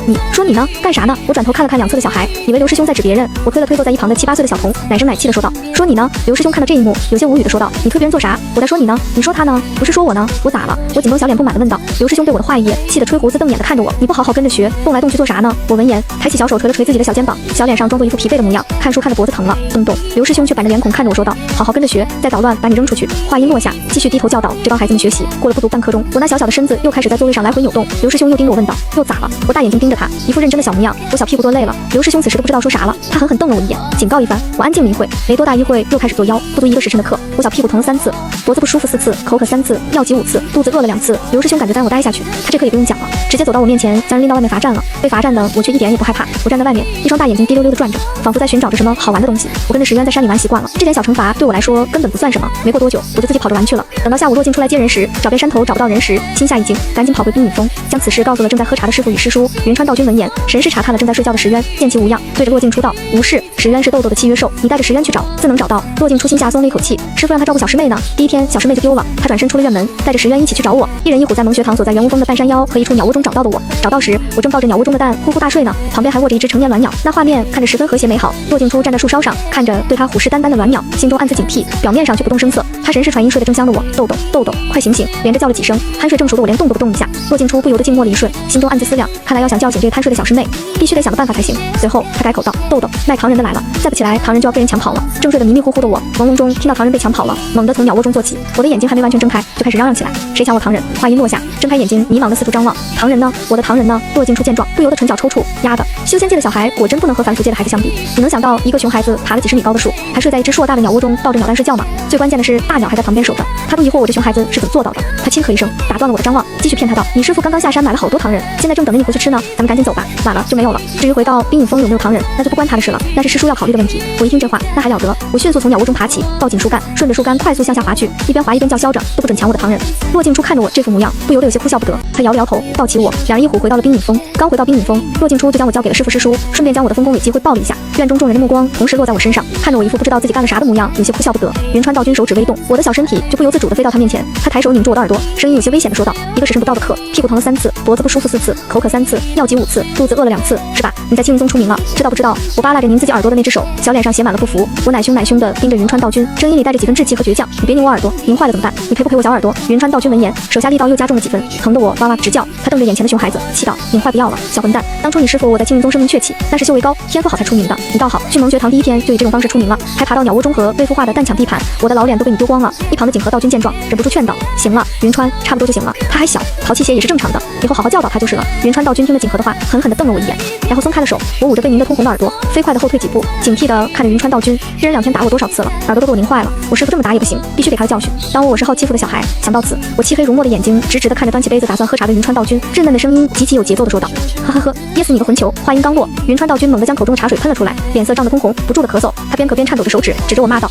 你说你呢？干啥呢？”我转头看了看两侧的小孩，以为刘师兄在指别人。我推了推坐在一旁的7、8岁的小童，奶声奶气地说道：“说你呢？”刘师兄看到这一幕，有些无语地说道：“你推别人做啥？我在说你呢，你说他呢？不是说我呢？我咋了？”我紧绷小脸不满地问道。刘师兄对我的话一噎，气得吹胡子瞪眼地看着我：“你不好好跟着学，动来动去做啥呢？”我闻言，抬起小手捶了捶自己的小肩膀，小脸上装作一副疲惫的模样。看书看得脖子疼了，动动。刘师兄却板着脸孔看着我说道：“好好跟着学，再捣乱把你扔出去。”话音落下，继续低头教导这帮孩子们学习。过了不足半刻钟，我那小小的身子又开始在座位上来回扭动。刘师兄又盯着我问道：“又咋了？”我大眼睛盯着他，一副认真的小模样。我小屁股多累了。刘师兄此时都不知道说啥了，他狠狠瞪了我一眼，警告一番。我安静了一会，没多大一会又开始做腰，不足1个时辰的课。我小屁股疼了3次，脖子不舒服4次，口渴3次，尿急5次，肚子饿了2次。刘师兄赶着让我待下去，他这课也不用讲了，直接走到我面前，将人拎到外面罚站了。被罚站的我却一点也不害怕，我站在外面，一双大眼睛滴溜溜地转着，仿佛在寻找着什么好玩的东西。我跟着石渊在山里玩习惯了，这点小惩罚对我来说根本不算什么。没过多久，我就自己跑着玩去了。等到下午洛静出来接人时，找遍山头找不到人时，心下一惊，赶紧跑回冰影峰，将此事告诉了正在喝茶的师傅与师叔。云川道君闻言，神识查看了正在睡觉的石渊，见其无恙，对着洛静初道：“无事，石渊是豆豆的契约兽，你带着石渊去找，自能找到。”洛静初心下松了一口气，师傅让他照顾小师妹呢。第一天小师妹就丢了，他转身出了院门，带着石渊一起去找我。一人一虎在蒙学堂所在圆无峰的半山腰和一处鸟窝中找到的我。找到时，我正抱着鸟窝中的蛋呼呼大睡呢，旁边还卧着一只成年卵鸟，那画面看着十分和谐美好。洛静初站在树梢上，看着对他虎视眈眈的卵鸟，心中暗自警惕，表面上却不动声色。他神识传音睡得正香的我，豆豆豆豆，快醒醒！连着叫了几声，酣睡正熟的我连动都不动一下。洛静初不由得静默了一瞬，心中暗自思量，看来要想叫醒这个贪睡的小师妹，必须得想个办法才行。随后他改口道：“豆豆，卖糖人的来了，再不起来，糖人就要被人抢跑了。”正睡得迷迷糊糊的我，朦胧中听到糖人被抢跑了，猛地从鸟窝中坐起，我的眼睛还没完全睁开，就开始嚷嚷起来：“谁抢我糖人？”话音落下，睁开眼睛，迷茫的四处张望，糖人呢？我的糖人呢？骆静初见状，不由得唇角抽搐。丫的，修仙界的小孩果真不能和凡俗界的孩子相比。你能想到一个熊孩子爬了几十米高的树，还睡在一只硕大的鸟窝中，抱着鸟蛋睡觉吗？最关键的是，大鸟还在旁边守着。他都疑惑我这熊孩子是怎么做到的。他轻咳一声，打断了我的张望，继续骗他道：“你师傅刚刚下山买了好多糖人，现在正等着你回去吃呢，咱们赶紧走吧，晚了就没有了。至于回到冰影峰有没有糖人，那就不关他的事了，那是师叔要考虑的问题。”我一听这话，那还了得！我迅速从鸟窝中爬起，抱紧树干，顺着树干快速向下滑去，一边滑一边叫嚣着：“都不准抢我的糖人！”骆静初看着我这副模样，不由得有些哭笑不得。他摇了摇头，抱起我，两人一虎回到了冰影峰。刚回到冰影峰，骆静初就将我交给了师傅师叔，顺便将我的丰功伟绩汇报了一下。院中众人的目光同时落在我身上，看着我一副不知道自己干了啥的模样，有些哭笑不得。云川道君手指微动，我的小身体就不由自主地飞到他面前。他抬手拧住我的耳朵，声音有些危险地说道：“一个时辰不到的课，屁股疼了3次，脖子不舒服4次，口渴3次，尿急5次，肚子饿了2次，是吧？你在青云宗出名了，知道不知道？”我扒拉着拧自己耳朵的那只手，小脸上写满了不服。我奶凶地盯着云川道君，声音里带着几分稚气和倔强：“你别拧我耳朵，拧坏了怎么办？你赔不赔我小耳朵？”云川道君闻言，手下力道又加重了几分，疼得我哇哇直叫。他瞪着眼前的熊孩子，气道：“拧坏不要了，小混蛋！当初你师傅我在青云宗声名鹊起，那是修为高，天赋好才出名的。你倒好，迅猛学堂第一天就以这种方式出名了，还爬到鸟窝中和未孵化的蛋抢地盘，我的老脸都被你丢光了。”一旁的景和道君见状，忍不住劝道：“行了，云川，差不多就行了，他还小，淘气些也是正常的，以后好好教导他就是了。”云川道君听了景和的话，狠狠地瞪了我一眼，然后松开了手。我捂着被拧得通红的耳朵，飞快地后退几步，警惕地看着云川道君，这人2天打我多少次了，耳朵都给我拧坏了，我师傅这么打也不行，必须给他的教训。当我是好欺负的小孩。想到此，我漆黑如墨的眼睛直直地看着端起杯子打算喝茶的云川道君，稚嫩的声音极其有节奏地说道：“呵呵呵，噎死你个混球！”话音刚落，云川道君猛地将口中的茶水喷了出来，脸色涨得通红，不住地咳嗽。他边咳边颤抖着手指指着我骂道：“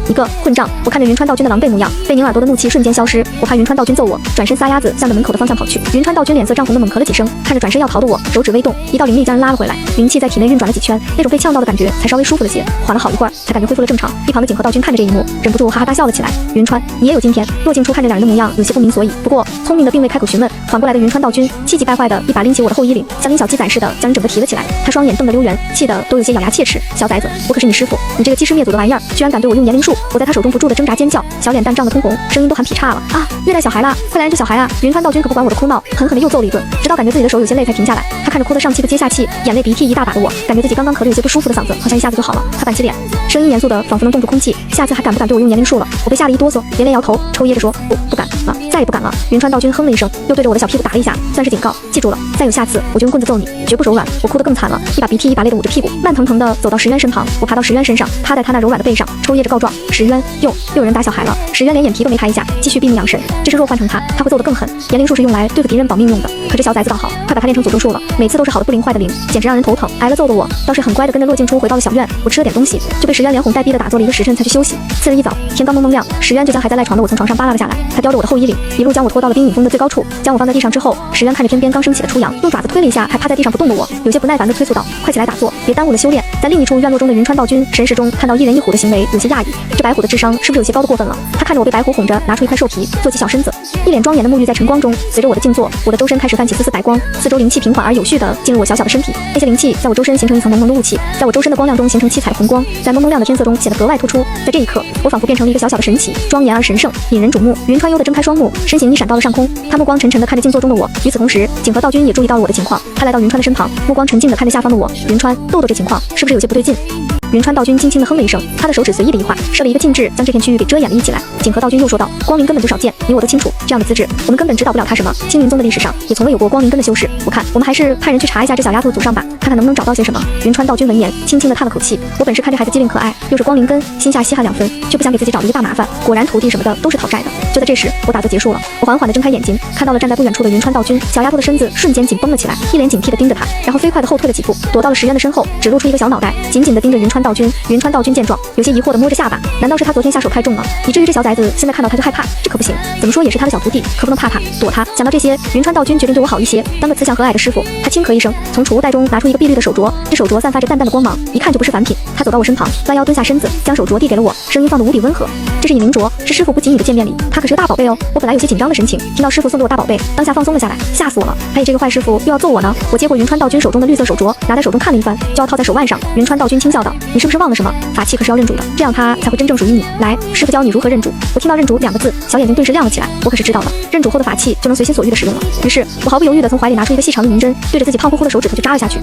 你个混账！”我看着云川道君的狼狈模样，被拧耳朵的怒气瞬间消失。我怕云川道君揍我，转身撒丫子向着门口的方向跑去。云川道君脸色涨红的猛咳了几声，看着转身要逃的我，手指微动，一道灵力将人拉了回来，灵气在体内运转了几圈，那种被呛到的感觉才稍微舒服了些。缓了好一会儿，才感觉恢复了正常。一旁的景和道君看着这一幕，忍不住哈哈大笑了起来。云川，你也有今天！骆静初看着两人的模样，有些不明所以，不过聪明的并未开口询问。缓过来的云川道君气急败坏的一把拎起我的后衣领，像拎小鸡仔似的将人整个提了起来。他双眼瞪得溜圆，气得都有些咬牙切齿。小崽子，我可是你师傅，你这个欺师灭祖的玩意儿，居然敢对我用言灵术！我在他手中不住的挣扎尖叫，小脸蛋涨得通红，声音都喊劈叉了啊！虐待小孩啦！快来人治小孩啊！云川道君可不管我的哭闹，狠狠的又揍了一顿，直到感觉自己的手有些累才停下来。他看着哭得上气不接下气，眼泪鼻涕一大把的我，感觉自己刚刚咳得有些不舒服的嗓子好像一下子就好了。他板起脸，声音严肃的仿佛能冻住空气，下次还敢不敢对我用言灵术了？我被吓得一哆嗦，连连摇头，抽噎着说不敢了，再也不敢了。云川道君哼了一声，又对着我的小屁股打了一下，算是警告，记住了，再有下次我就用棍子揍你，绝不手软。我哭得更惨了，一把鼻涕一把泪的捂着屁股，慢腾腾的走到石渊身旁。我爬到石渊身上，趴在他那柔软的背上，抽噎着告状：“石渊，又有人打小孩了。”石渊连眼皮都没抬一下，继续闭目养神。这是若换成他会揍得更狠。言灵术是用来对付敌人保命用的，可这小崽子倒好，快把他练成诅咒术了，每次都是好的不灵坏的灵，简直让人头疼。挨了揍的我倒是很乖的跟着骆静初回到了小院。我吃了点东西，就被石渊连哄带逼的打坐了1个时辰才去休息。次日一早，天刚蒙蒙亮，石渊就将还在赖床的我从床上扒拉了下来，他叼着我的后衣领，一路将我拖到了冰影峰的最高处，将我放在地上之后，石渊看着天边刚升起的初阳，用爪子推了一下还趴在地上不动的我，有些不耐烦的催促道：“快起来打坐，别耽误了修炼。”在另一处院落中的云川道君神识中看到一人一虎的行为，有些讶异，这白虎的智商是不是有些高的过分了？他看着我被白虎哄着拿出一块兽皮，坐起小身子，一脸庄严的沐浴在晨光中。随着我的静坐，我的周身开始泛起丝丝白光，四周灵气平缓而有序地进入我小小的身体，那些灵气在我周身形成一层蒙蒙的雾气，在我周身的光亮中形成七彩红光，在蒙蒙亮的天色中显得格外突出。在这一刻，我仿佛变成了一个小小的神奇，庄严而神圣，引人瞩目。云川悠地睁开双目，身形一闪到了上空，他目光沉沉地看着静坐中的我。与此同时，景和道君也注意到了我的情况，他来到云川的身旁，目光沉静地看着下方的我。云川，豆豆这情况是不是有些不对劲？云川道君轻轻地哼了一声，他的手指随意的一划，设了一个禁制，将这片区域给遮掩了起来。景和道君又说道：“光灵根本就少见，你我都清楚，这样的资质，我们根本指导不了他什么。青云宗的历史上也从未有过光灵根的修士。我看我们还是派人去查一下这小丫头的祖上吧，看看能不能找到些什么。”云川道君闻言，轻轻地叹了口气。我本是看这孩子机灵可爱，又是光灵根，心下稀罕2分，却不想给自己找了一个大麻烦。果然徒弟什么的都是讨债的。就在这时，我打坐结束了，我缓缓地睁开眼睛，看到了站在不远处的云川道君。小丫头的身子瞬间紧绷了起来，一脸警惕地盯着他，然后飞快地后退了几步，躲到了石渊的身后，只露出一个小脑袋，紧紧地盯着云川道君。云川道君见状，有些疑惑地摸着下巴，难道是他昨天下手太重了，以至于这小崽子现在看到他就害怕？这可不行，怎么说也是他的小徒弟，可不能怕他，躲他。想到这些，云川道君决定对我好一些，当个慈祥和蔼的师傅。他轻咳一声，从储物袋中拿出一个碧绿的手镯，这手镯散发着淡淡的光芒，一看就不是凡品。他走到我身旁，弯腰蹲下身子，将手镯递给了我，声音放得无比温和：“这是引灵镯，是师傅不给你的见面礼，它可是个大宝贝哦。”我本来有些紧张的神情，听到师傅送给我大宝贝，当下放松了下来，吓死我了！还以这个坏师傅又要揍我呢。我接过云川道君手中的绿色手镯，拿在手中看了一番，就要套在手腕上。云川道君轻笑道：“你是不是忘了什么？法器可是要认主的，这样他才会真正属于你。来，师傅教你如何认主。我听到认主2个字，小眼睛顿时亮了起来。我可是知道了，认主后的法器就能随心所欲的使用了。于是我毫不犹豫地从怀里拿出一个细长的银针，对着自己胖乎乎的手指头就扎了下去。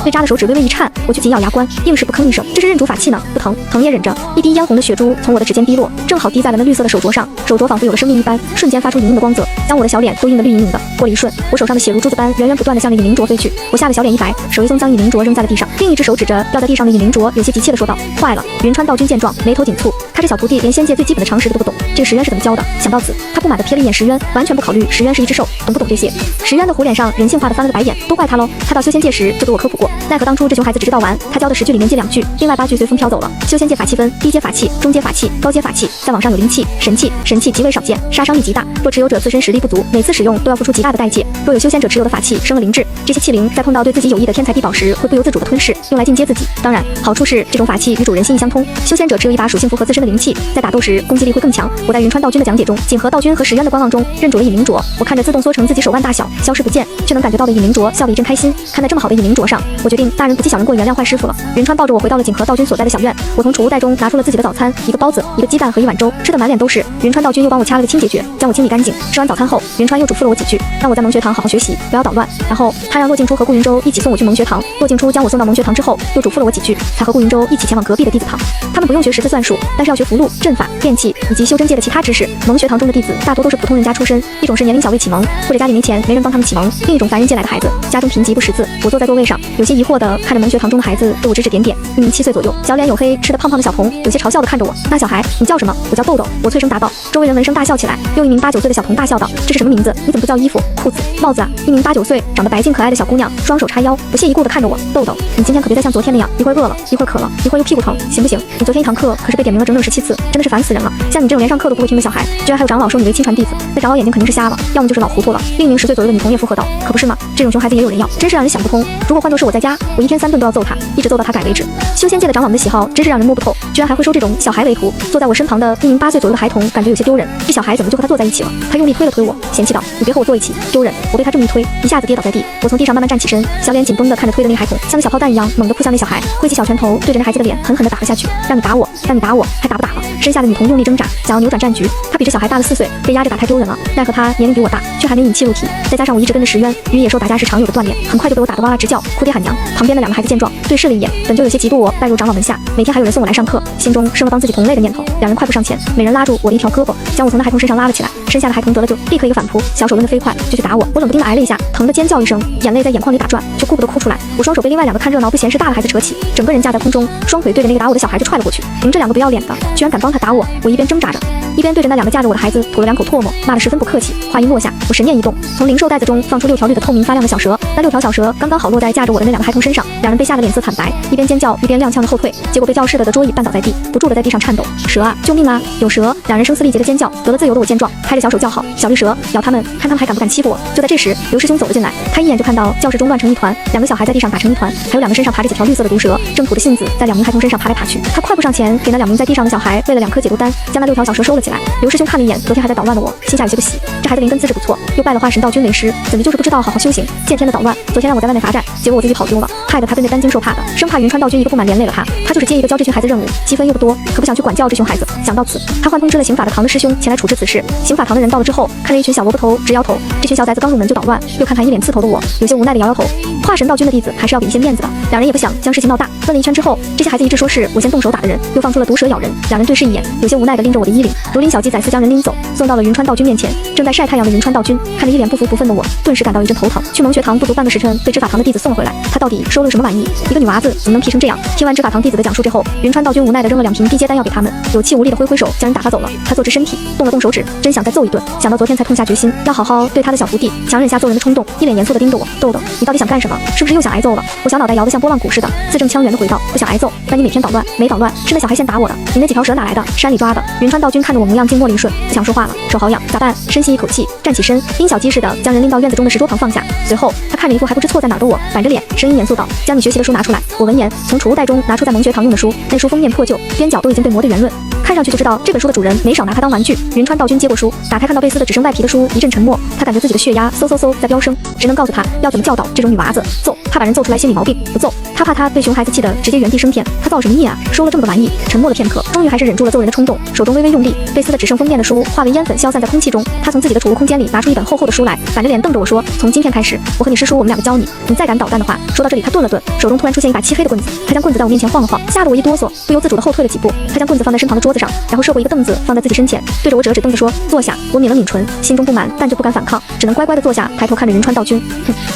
被扎的手指微微一颤，我却紧咬牙关，硬是不吭一声。这是认主法器呢，不疼，疼也忍着。一滴嫣红的血珠从我的指尖滴落，正好滴在了那绿色的手镯上，手镯仿佛有了生命一般，瞬间发出莹莹的光泽，将我的小脸都映得绿莹莹的。过了一瞬，我手上的血如珠子般源源不断地向那银铃镯飞去，我吓得小脸一白，手一松将银铃镯扔在了地上，另一只手指着掉在地上的银铃镯，有些急切地说道：“坏了！”云川道君见状，眉头紧蹙，他这小徒弟连仙界最基本的常识都不懂，这个石渊是怎么教的？想到此，他不满地瞥了一眼石渊，完全不考虑石渊是一只兽，懂不懂这些？石渊的虎脸上人性化的翻了个白眼，都怪他喽！他到修仙界时就给我科普过，奈何当初这熊孩子只知道玩，他教的10句里面接2句，另外8句随风飘走了。修仙界法器分低阶法器、中阶法器、高阶法器，再往上有灵器、神器，神器极为少见，杀伤力极大，若持有者自身实力不足，每次使用都要付出极大的代价。若有修仙者持有的法器生了灵智，这些器灵在碰到对自己有益的天材地宝时，会不由自主的吞噬，用来进阶自己。当然，好处是这种法器与主人心意相通，修仙者持有一把属性符合自身的灵器，在打斗时攻击力会更强。我在云川道君的讲解中，锦和道君和石渊的观望中，认主了引灵镯。我看着自动缩成自己手腕大小，消失不见，却能感觉到的引灵镯，笑得一阵开心。看在这么好的引灵镯上，我决定大人不计小人过，原谅坏师傅了。云川抱着我回到了锦和道君所在的小院，我从储物袋中拿出了自己的早餐，一个包子，一个鸡蛋和一碗粥，吃得满脸都是。云川道君又帮我掐了个清洁诀，将我清理干净。吃完早餐后，云川又嘱咐了我几句，让我在蒙学堂好好学习，不要捣乱。然后他让骆静初和顾云舟一起送我去蒙学堂。骆静初将我送到蒙学堂之后，又嘱咐了我几句，才和顾云舟一起前往隔壁的弟子堂。他们不用学识字算术，但是要学符箓、阵法、炼器以及修真界的其他知识。蒙学堂中的弟子大多都是普通人家出身，一种是年龄小未启蒙，或者家里没钱没人帮他们启蒙；另一种凡人界来的孩子，家中贫瘠不识字。我坐在座位上，有些疑惑地看着蒙学堂中的孩子，对我指指点点。一名7岁左右、小脸黝黑、吃得胖胖的小童，有些嘲笑地看着我。那小孩，你叫什么？我叫豆豆。我脆声答道。周围人闻声大笑起来。又一名8、9岁的小童大笑道：“这是什么名字？你怎么不叫衣服、裤子、帽子啊？”一名8、9岁、长得白净可爱的小姑娘，双手叉腰，不屑一顾地看着我。豆豆，你今天可别再像昨天那样，一会儿饿了，一会儿渴了，一会儿又屁股疼，行不行？你昨天一堂课可是被点名了整整17次，真的是烦死人了。像你这种连上课都不会听的小孩，居然还有长老收你为亲传弟子，那长老眼睛肯定是瞎了，要么就是老糊涂了。另一名10岁左右的女童也附和道：“可不是吗？这种熊孩子也有人要，真是让人想不通。如果换作是我在家，我1天3顿都要揍他，一直揍到他改为止。”修仙界的长老们的喜好真是让人摸不透，居然还会收这种小孩为徒。坐在我身旁的一名8岁左右的孩童感觉有些丢人，这小孩怎么就和他坐在一起了？他用力推了推我，嫌弃道：“你别和我坐一起，丢人。”我被他这么一推，一下子跌倒在地。我从地上慢慢站起身，小脸紧绷地看着推的那孩童，像个小炮弹一样猛地扑向那小孩，挥起小拳头对着那孩子的脸狠狠地打了下去。让你打我，让你打我，还打不打了？身下的女童用力挣扎，想要扭转战局。她比这小孩大了4岁，被压着打太丢人了。奈何她年龄比我大，却还没引气入体，再加上我一直跟着石渊与野兽打架时常有的锻炼，很快就被我打得哇哇直叫，哭爹喊娘。旁边的2个孩子见状，对视了一眼，本就有些嫉妒我拜入长老门下，每天还有人送我来上课，心中生了帮自己同类的念头。2人快步上前，每人拉住我的一条胳膊，将我从那孩童身上拉了起来。身下的孩童得了救，立刻一个反扑，小手抡得飞快，就去打我。我冷不丁的挨了一下，疼得尖叫一声，眼泪在眼眶里打转，却顾不得哭出来。我双手被另外2个看热闹不嫌事大的孩子扯起，整个人架在空中，双腿对着那个打我的小孩就踹了过去。你们这2个不要脸的，居然敢帮他打我！我一边挣扎着，一边对着那2个架着我的孩子吐了2口唾沫，骂得十分不客气。话音落下，我神念一动，从灵兽袋子中放出6条绿的透明发亮的小蛇，那6条小蛇刚刚好落在架着我的那2个孩童身上。2人被吓得脸色惨白，一边尖叫一边踉跄的后退，结果被教室的桌椅绊倒在地，不住的在地上颤抖。蛇啊，救命啊！有蛇！2人声嘶力竭的尖叫。得了自由的我见状，拍着小手叫好：“小绿蛇，咬他们，看他们还敢不敢欺负我！”就在这时，刘师兄走了进来，他一眼就看到教室中乱成一团，2个小孩在地上打成一团，还有2个身上爬着几条绿色的毒蛇，正苦着性子在2名孩童身上爬来爬去。他快步上前，给那2名在地上的小孩喂了2颗解毒丹，将那6条小蛇收了起来。刘师兄看了一眼昨天还在捣乱的我，心下有些不喜，这孩子灵根资质不错，又拜了化神道君为师，怎么就是不知道好好修行，见天的捣乱。昨天让我在外面罚站，结果我自己跑丢了，害得他对那丹精受怕的，生怕云川道君一个不满连累了他。他就是接一个教这群孩子任务，积分又不多，可不想去管教这熊孩子。想到此，他唤通知了刑法的堂的师兄前来处置此事。刑法堂的人到了之后，看着一群小萝卜头直摇头，这群小崽子刚入门就捣乱，又看看一脸刺头的我，有些无奈的摇摇头。化神道君的弟子还是要给一些面子的，2人也不想将事情闹大。问了一圈之后，这些孩子一致说是我先动手打的人，又放出了毒蛇咬人。2人对视一眼，有些无奈的拎着我的衣领，如临小鸡宰似将人拎走，送到了云川道君面前。正在晒太阳的云川道君看着一脸不服不忿的我，顿时感到一阵头疼。去蒙学堂不足半个时辰，被执法堂的弟子送了回来，他到底收了什么玩意？一个女娃子怎么能皮成这样？听完执法堂弟子的讲述之后，云川道君无奈的扔了2瓶低阶丹药给他们，有气无力的挥挥手将人打发走了。他坐直身体，动了动手指，真想再揍一顿，想到昨天才痛下决心要好好对他的小徒弟强忍下揍人的冲动，一脸严肃的盯着我：“豆豆，你到底想干什么？是不是又想挨揍了？”我小脑袋摇得像拨浪鼓似的，字正腔圆的回道：“不想挨揍，那你每天捣乱没捣乱？是那小孩先打我的，你那几条蛇哪来的？山里抓的。”云川道君看着我模样静默了一瞬，不想说话了，手好痒，咋办？深吸一口气，站起身，因小鸡似的将人拎到院子中的石桌旁放下，随后他看看着一副还不知错在哪儿的我，板着脸，声音严肃道：“将你学习的书拿出来。”我闻言，从储物袋中拿出在蒙学堂用的书，那书封面破旧，边角都已经被磨得圆润，看上去就知道这本书的主人没少拿它当玩具。云川道君接过书，打开看到被撕的只剩外皮的书，一阵沉默。他感觉自己的血压嗖嗖嗖在飙升，只能告诉他要怎么教导这种女娃子。揍，怕把人揍出来心理毛病，不揍。他怕他被熊孩子气得直接原地升天。他造什么孽啊？收了这么个玩意。沉默了片刻，终于还是忍住了揍人的冲动，手中微微用力，被撕的只剩封面的书化为烟粉消散在空气中。他从自己的储物空间里拿出一本厚厚的书来，板着脸瞪着我说：“从今天开始，我和你师叔我们两个教你，你再敢捣蛋的话。”说到这里，他顿了顿，手中突然出现一把漆黑的棍子，他将棍子在我面前晃了晃，吓得我一哆嗦，不由自主地后退了几步。他将棍子放在身旁的桌子上，然后设过一个凳子放在自己身前，对着我指了指凳子说：“坐下。”我抿了抿唇，心中不满，但就不敢反抗，只能乖乖地坐下，抬头看着云川道君。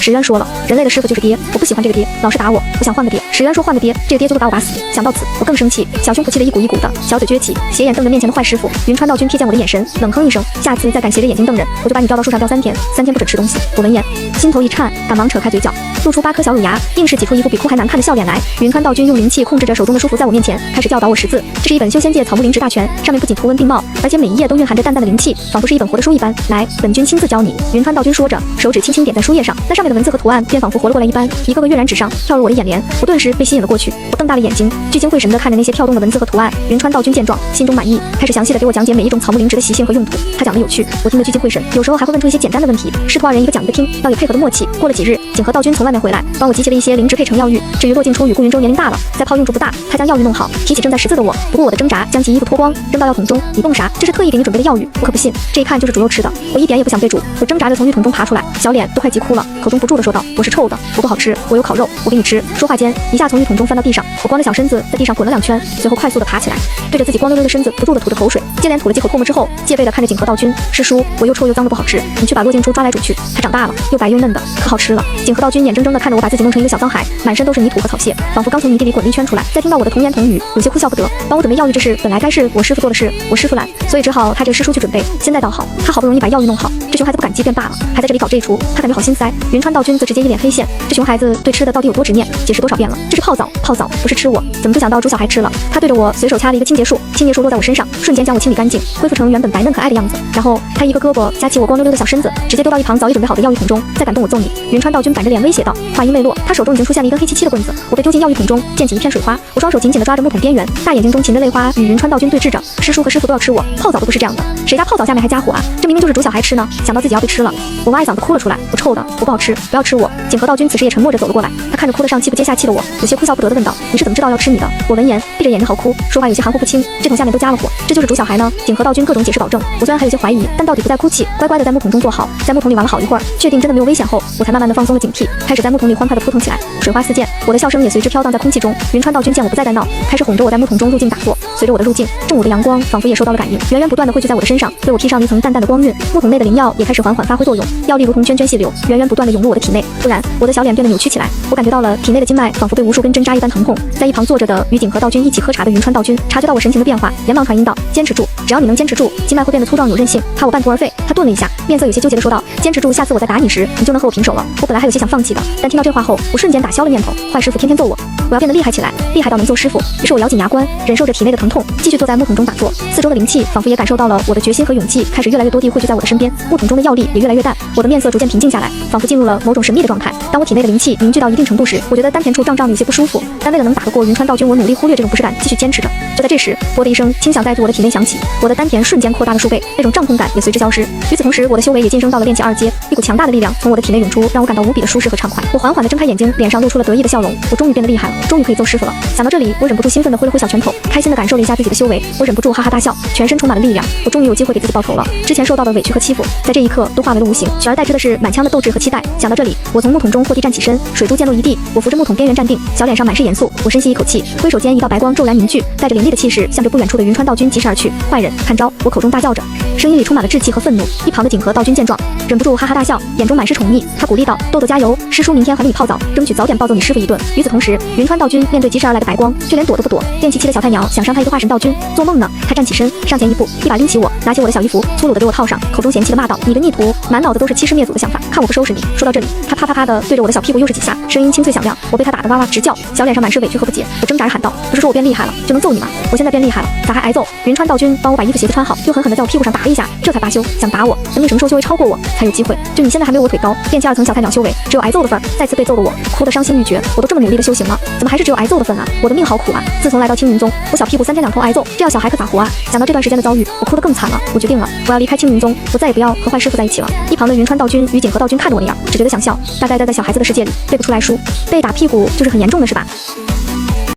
石渊说了，人类的师傅就是爹，我不喜欢这个爹，老是打我，我想换个爹。石渊说换个爹，这个爹就会把我打死。想到此，我更生气，小胸脯气得一股一股的，小嘴撅起，斜眼瞪着面前的坏师傅。云川道君瞥见我的眼神，冷哼一声：“下次再敢斜着眼睛瞪人，我就把你吊到树上吊3天，3天不准吃东西。”我闻言，心头一颤，赶忙扯开嘴角，露出8颗小乳牙，硬是挤出一副比哭还难看的笑脸来。云川道君用灵气控制着手中的书符，在我面前开始教导我识字。这是一本修仙界草木灵指大全，上面不仅图文并茂，而且每一页都蕴含着淡淡的灵气，仿佛是一本活的书一般。来，本君亲自教你。云川道君说着，手指轻轻点在书页上，那上面的文字和图案便仿佛活了过来一般，一个个跃然纸上，跳入我的眼帘。我顿时被吸引了过去，我瞪大了眼睛，聚精会神地看着那些跳动的文字和图案。云川道君见状，心中满意，开始详细地给我讲解每一种草木灵植的习性和用途。他讲得有趣，我听得聚精会神，有时候还会问出一些简单的问题，师徒二人一个讲一个听，要有配合的默契。过了几日，景和道君从外面回来，帮我集齐了一些灵植配成药浴。至于骆静初与顾云舟年龄大了，再泡用处不大，他将药浴弄好，提起正在识字的我，不顾我的挣扎，将其衣服脱光，扔到药桶中。你动啥？这是特意给你准备的药浴，我可不信。这一看就是煮肉吃的，我一点也不想被煮，我挣扎着从浴桶中爬出来，小脸都快急哭了，口中不住地说道：“我是臭的，不够好吃，我有烤肉，我给你吃。”说话间，一下从浴桶中翻到地上，我光着小身子在地上滚了2圈，随后快速地爬起来，对着自己光溜溜的身子不住地吐着口水，接连吐了几口唾沫之后，戒备地看着景和道君：“师叔，我又臭又脏的不好吃，你去把骆静初抓来煮去，它长大了，又白又嫩的，可好吃了。”景和道君眼睁睁地看着我把自己弄成一个小脏孩，满身都是泥土和草屑，仿佛刚从泥地里滚了一圈出来。再听到我的童言童语，有些哭笑不得。帮我准备药浴这事本来该是我师傅做的事，我师傅懒，所以只好派这个师叔去准备。现在倒好，他好不容易把药浴弄好，这熊孩子不感激便罢了，还在这里搞这一出，他感觉好心塞。云川道君则直接一脸黑线，这熊孩子对吃的到底有多执念，解释多少遍了，这是泡澡，泡澡不是吃我，怎么不想到煮小孩吃了。他对着我随手掐了一个清洁术，清洁术落在我身上，瞬间将我清理干净，恢复成原本白嫩可爱的样子。然后他一个胳膊夹起我光溜溜的小身子，直接丢到一旁早已准备好的药浴桶中。再敢动我揍你！云川道君板着脸威胁道。话音未落，他手中已经出现了一根黑漆漆的棍子，我被丢进药浴桶中，溅起一片水花。我双手紧紧地抓着木桶边缘，大眼睛中噙着泪花，与云川道君对峙着。师叔和师傅都要吃我，泡澡都不是这样的，谁家泡澡下面还加火啊？这明明就是煮小孩吃呢！想到自己要被吃了，我哇一嗓子哭了出来。我臭的，我不好吃，不要吃我！景和道君此时也沉默着走了过来，他看着哭得上气不接下气的我，有些哭笑不得地问道：“你是怎么知道要吃你的？”我闻言闭着眼睛嚎哭，说话有些含糊不清。这桶下面都加了火，这就是煮小孩呢？景和道君各种解释保证。我虽然还有些怀疑，但到底不再哭泣，乖乖地在木桶中坐好。在木桶里玩了好一会儿，确定真的没有危险后，我才慢慢地放松了警惕，开始在木桶里欢快地扑腾起来，水花四溅，我的笑声也随之飘荡在空气中。云川道君见我不再在闹，开始哄着我在木桶中入镜打坐。随着我的入镜，正午的阳光仿佛也受到了感应，源源不断地汇聚在我的身上，为我披上一层淡淡的光晕。木桶内的灵药也开始缓缓发挥作用，药力如同涓涓细流，源源不断地涌入我的体内。突然，我的小脸变得扭曲起来，我感觉到了体内的经脉仿佛被无数根针扎一般疼痛。在一旁坐着的与景和道君一起喝茶的云川道君察觉到我神情的变化，连忙传音道：“坚持住，只要你能坚持住，经脉会变得粗壮有韧性。”怕我半途而废，他顿了一下，面色有些纠结地说道：“坚持住，下次我再打你时，你就能和我平手了。”我本来还有些想放弃的，但听到这话后，我瞬间打消了念头。坏师傅天天揍我，我要变得厉害起来，厉害到能揍师傅。于是我咬紧牙关，忍受着体内的疼痛，继续坐在木桶中打坐。四周的灵气仿佛也感受到了我的决心和勇气，开始越来越多地汇聚在我的身边。木桶中的药力也越来越淡，我的面色逐渐平静下来，仿佛进入了某种神秘的状态。当我体内的灵气凝聚到一定程度时，我觉得丹田处胀胀的有些不舒服，但为了能打得过云川道君，我努力忽略这种不适感，继续坚持着。就在这时，啵的一声轻响在我的体内响起，我的丹田瞬间扩大了数倍，那种胀痛感也随之消失。与此同时，我的修为也晋升到了炼气2阶，一股强大的力量从我的体内涌出，让我感到无比的舒适和畅快。我缓缓地睁开眼睛，脸上露出了得意的笑容，我终于变得厉害了，终于可以揍师傅了。想到这里，我忍不住兴奋地挥了挥小拳头，开心地感受了一下自己的修为，我忍不住哈哈大笑，全身充满了力量。我终于有机会给自己报仇了，之前受到的委屈和欺负，在这一刻都化为了无形，取而代之的是满腔的斗志和期待。想到这里，我从木桶中破地站起身，水珠溅落一地，我扶着木桶边缘站定，小脸上满是严肃。我深吸一口气，挥手间一道白光骤然凝聚，带着凌厉的气势向着不远处的云川道君疾驰而去。坏人，看招！我口中大叫着，声音里充满了志气和愤怒。一旁的景和道君见状，忍不住哈哈大笑，眼中满是宠溺。他鼓励道：“豆豆加油，师叔明天还给你泡澡，争取早点暴揍你师傅一顿。”与此同时，云川道君面对疾驰而来的白光，就连躲都不躲。练气期的小菜鸟想伤害一个化神道君，做梦呢！他站起身，上前一步，一把拎起我，拿起我的小衣服，粗鲁地给我套上，口中嫌弃地骂道：“你个逆徒，满脑子都是欺师灭祖的想法，看我不收拾你！”说到这里，他啪啪啪地对着我的小屁股又是几下，声音清脆响亮，我被他打得哇哇直叫，小脸上满是委屈和不解。我挣扎着喊道：“不是说我变厉害了就能揍你吗？我现在变厉害了，咋还挨揍？”云川道君帮我把衣服鞋子穿好，又狠狠地在我屁股上打了一下，这才罢休。想打我，等你什么时候修为超过我才有机会。就你现在还没有我腿高，练气2层小看两修为，只有挨揍的份儿。再次被揍的我，哭得伤心欲绝。我都这么努力的修行了，怎么还是只有挨揍的份啊？我的命好苦啊！自从来到青云宗，我小屁股3天2头挨揍，这样小孩可咋活啊？想到这段时间的遭遇，我哭得更惨了。我决定了，我要离开青云宗，我再也不要和坏师傅在一起了。一旁的云川道君与景和道君看着我那样，只觉得想笑。大概待在小孩子的世界里，背不出来书，被打屁股就是很严重的是吧？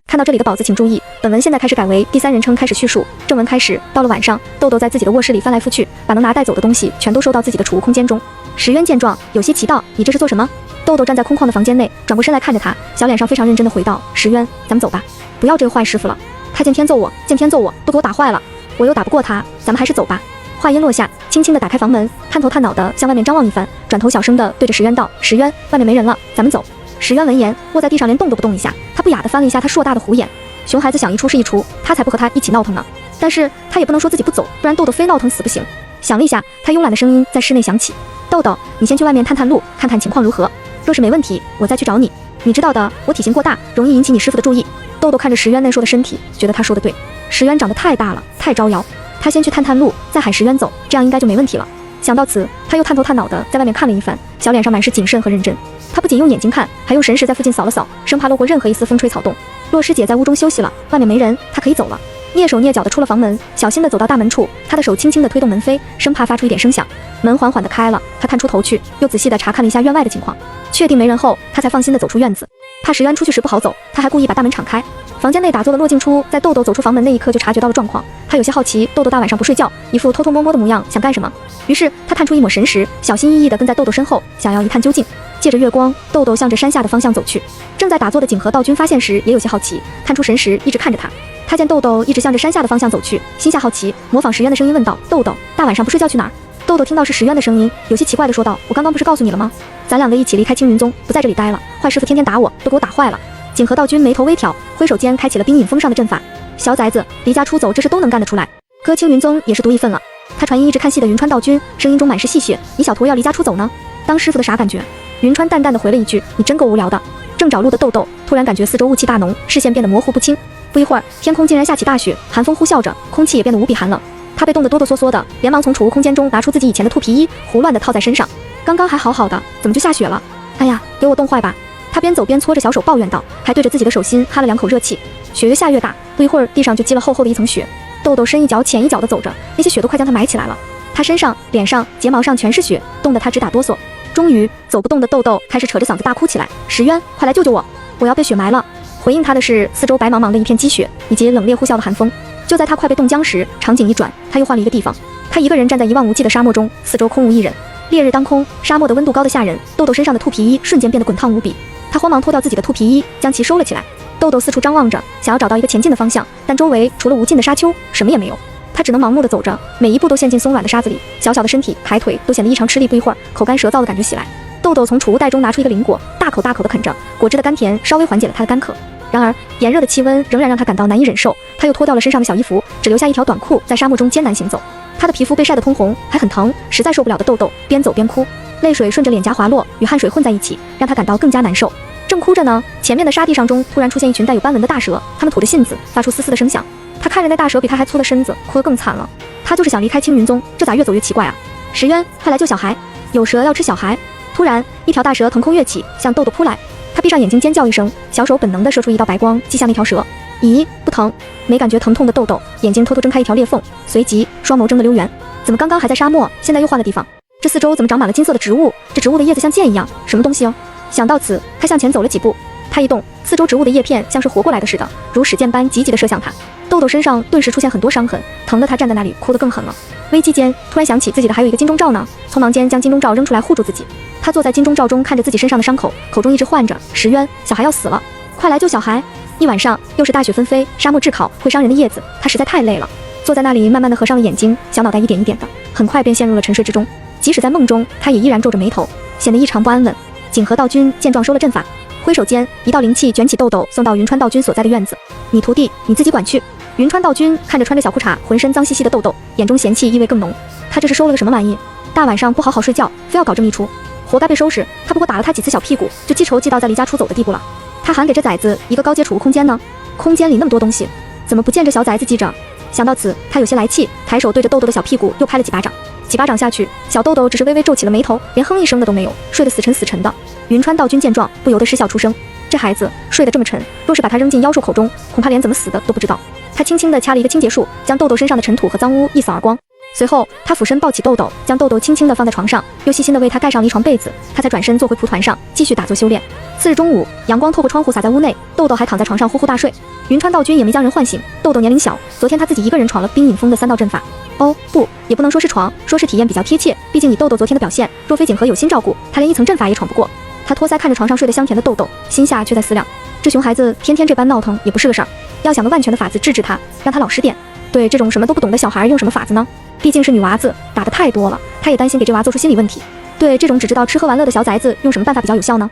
看到这里的宝子请注意，本文现在开始改为第3人称开始叙述。正文开始，到了晚上，豆豆在自己的卧室里翻来覆去，把能拿带走的东西全都收到自己的储物空间中。石渊见状，有些奇道：“你这是做什么？”豆豆站在空旷的房间内，转过身来看着他，小脸上非常认真的回道：“石渊，咱们走吧，不要这个坏师傅了，他见天揍我，都给我打坏了，我又打不过他，咱们还是走吧。”话音落下，轻轻地打开房门，探头探脑地向外面张望一番，转头小声地对着石渊道：“石渊，外面没人了，咱们走。”石渊闻言，卧在地上连动都不动一下，他不雅地翻了一下他硕大的虎眼。熊孩子想一出是一出，他才不和他一起闹腾呢。但是他也不能说自己不走，不然豆豆非闹腾死不行。想了一下，他慵懒的声音在室内响起：“豆豆，你先去外面探探路，看看情况如何。若是没问题，我再去找你。你知道的，我体型过大，容易引起你师傅的注意。”豆豆看着石渊内瘦的身体，觉得他说的对。石渊长得太大了，太招摇。他先去探探路，再喊石渊走，这样应该就没问题了。想到此，他又探头探脑的在外面看了一番，小脸上满是谨慎和认真。他不仅用眼睛看，还用神识在附近扫了扫，生怕漏过任何一丝风吹草动。洛师姐在屋中休息了，外面没人，他可以走了。蹑手蹑脚地出了房门，小心地走到大门处，他的手轻轻地推动门扉，生怕发出一点声响。门缓缓地开了，他探出头去，又仔细地查看了一下院外的情况，确定没人后，他才放心地走出院子。怕石渊出去时不好走，他还故意把大门敞开。房间内打坐的骆静初在豆豆走出房门那一刻就察觉到了状况，他有些好奇豆豆大晚上不睡觉，一副偷偷摸摸的模样，想干什么？于是他探出一抹神识，小心翼翼地跟在豆豆身后，想要一探究竟。借着月光，豆豆向着山下的方向走去。正在打坐的景和道君发现时也有些好奇，探出神识一直看着他。他见豆豆一直向着山下的方向走去，心下好奇，模仿石渊的声音问道：“豆豆，大晚上不睡觉去哪儿？”豆豆听到是石渊的声音，有些奇怪地说道：“我刚刚不是告诉你了吗？咱两个一起离开青云宗，不在这里待了。坏师傅天天打我，都给我打坏了。”景和道君眉头微挑，挥手间开启了冰影封上的阵法。小崽子，离家出走这事都能干得出来，搁青云宗也是独一份了。他传音一直看戏的云川道君，声音中满是戏谑：“你小徒要离家出走呢？当师傅的啥感觉？”云川淡淡的回了一句：“你真够无聊的。”正找路的豆豆突然感觉四周雾气大浓，视线变得模糊不清。不一会儿，天空竟然下起大雪，寒风呼啸着，空气也变得无比寒冷。他被冻得哆哆嗦嗦的，连忙从储物空间中拿出自己以前的兔皮衣，胡乱的套在身上。刚刚还好好的，怎么就下雪了？哎呀，给我冻坏吧！他边走边搓着小手抱怨道，还对着自己的手心哈了2口热气。雪越下越大，不一会儿地上就积了厚厚的一层雪。豆豆深一脚浅一脚的走着，那些雪都快将他埋起来了。他身上、脸上、睫毛上全是雪，冻得他直打哆嗦。终于走不动的豆豆开始扯着嗓子大哭起来：“石渊，快来救救我！我要被雪埋了！”回应他的是四周白茫茫的一片积雪，以及冷冽呼啸的寒风。就在他快被冻僵时，场景一转，他又换了一个地方。他一个人站在一望无际的沙漠中，四周空无一人。烈日当空，沙漠的温度高得吓人。豆豆身上的兔皮衣瞬间变得滚烫无比，他慌忙脱掉自己的兔皮衣，将其收了起来。豆豆四处张望着，想要找到一个前进的方向，但周围除了无尽的沙丘，什么也没有。他只能盲目地走着，每一步都陷进松软的沙子里，小小的身体、抬腿都显得异常吃力。不一会儿，口干舌燥的感觉袭来。豆豆从储物袋中拿出一个灵果，大口大口地啃着，果汁的甘甜稍微缓解了他的干渴。然而炎热的气温仍然让他感到难以忍受，他又脱掉了身上的小衣服，只留下一条短裤，在沙漠中艰难行走。他的皮肤被晒得通红，还很疼，实在受不了的豆豆边走边哭，泪水顺着脸颊滑落，与汗水混在一起，让他感到更加难受。正哭着呢，前面的沙地上中突然出现一群带有斑纹的大蛇，它们吐着信子，发出嘶嘶的声响。他看着那大蛇比他还粗的身子，哭得更惨了。他就是想离开青云宗，这咋越走越奇怪啊？石渊，快来救小孩，有蛇要吃小孩！突然，一条大蛇腾空跃起，向豆豆扑来。他闭上眼睛尖叫一声，小手本能地射出一道白光，击向那条蛇。咦，不疼，没感觉疼痛的豆豆眼睛偷偷睁开一条裂缝，随即双眸睁得溜圆。怎么刚刚还在沙漠，现在又换了地方？这四周怎么长满了金色的植物？这植物的叶子像剑一样，什么东西哦？想到此，他向前走了几步。他一动，四周植物的叶片像是活过来的似的，如矢箭般急急地射向他。豆豆身上顿时出现很多伤痕，疼得他站在那里哭得更狠了。危机间，突然想起自己的还有一个金钟罩呢，匆忙间将金钟罩扔出来护住自己。他坐在金钟罩中，看着自己身上的伤口，口中一直唤着：“石渊，小孩要死了，快来救小孩！”一晚上，又是大雪纷飞，沙漠炙烤，会伤人的叶子，他实在太累了，坐在那里慢慢地合上了眼睛，小脑袋一点一点的，很快便陷入了沉睡之中。即使在梦中，他也依然皱着眉头，显得异常不安稳。景和道君见状收了阵法，挥手间，一道灵气卷起豆豆，送到云川道君所在的院子。你徒弟，你自己管去。云川道君看着穿着小裤衩、浑身脏兮兮的豆豆，眼中嫌弃意味更浓。他这是收了个什么玩意？大晚上不好好睡觉，非要搞这么一出，活该被收拾。他不过打了他几次小屁股，就记仇记到在离家出走的地步了。他还给这崽子一个高阶储物空间呢，空间里那么多东西，怎么不见这小崽子记着？想到此，他有些来气，抬手对着豆豆的小屁股又拍了几巴掌。几巴掌下去，小豆豆只是微微皱起了眉头，连哼一声的都没有，睡得死沉死沉的。云川道君见状，不由得失笑出声。这孩子睡得这么沉，若是把他扔进妖兽口中，恐怕连怎么死的都不知道。他轻轻地掐了一个清洁术，将豆豆身上的尘土和脏污一扫而光。随后，他俯身抱起豆豆，将豆豆轻轻地放在床上，又细心地为他盖上了一床被子。他才转身坐回蒲团上，继续打坐修炼。次日中午，阳光透过窗户洒在屋内，豆豆还躺在床上呼呼大睡。云川道君也没将人唤醒。豆豆年龄小，昨天他自己一个人闯了冰影峰的3道阵法。哦，不，也不能说是闯，说是体验比较贴切。毕竟以豆豆昨天的表现，若非锦河有心照顾，他连一层阵法也闯不过。他托腮看着床上睡得香甜的豆豆，心下却在思量：这熊孩子天天这般闹腾也不是个事儿，要想个万全的法子治治他，让他老实点。对这种什么都不懂的小孩用什么法子呢？毕竟是女娃子，打得太多了，他也担心给这娃做出心理问题。对这种只知道吃喝玩乐的小崽子，用什么办法比较有效呢？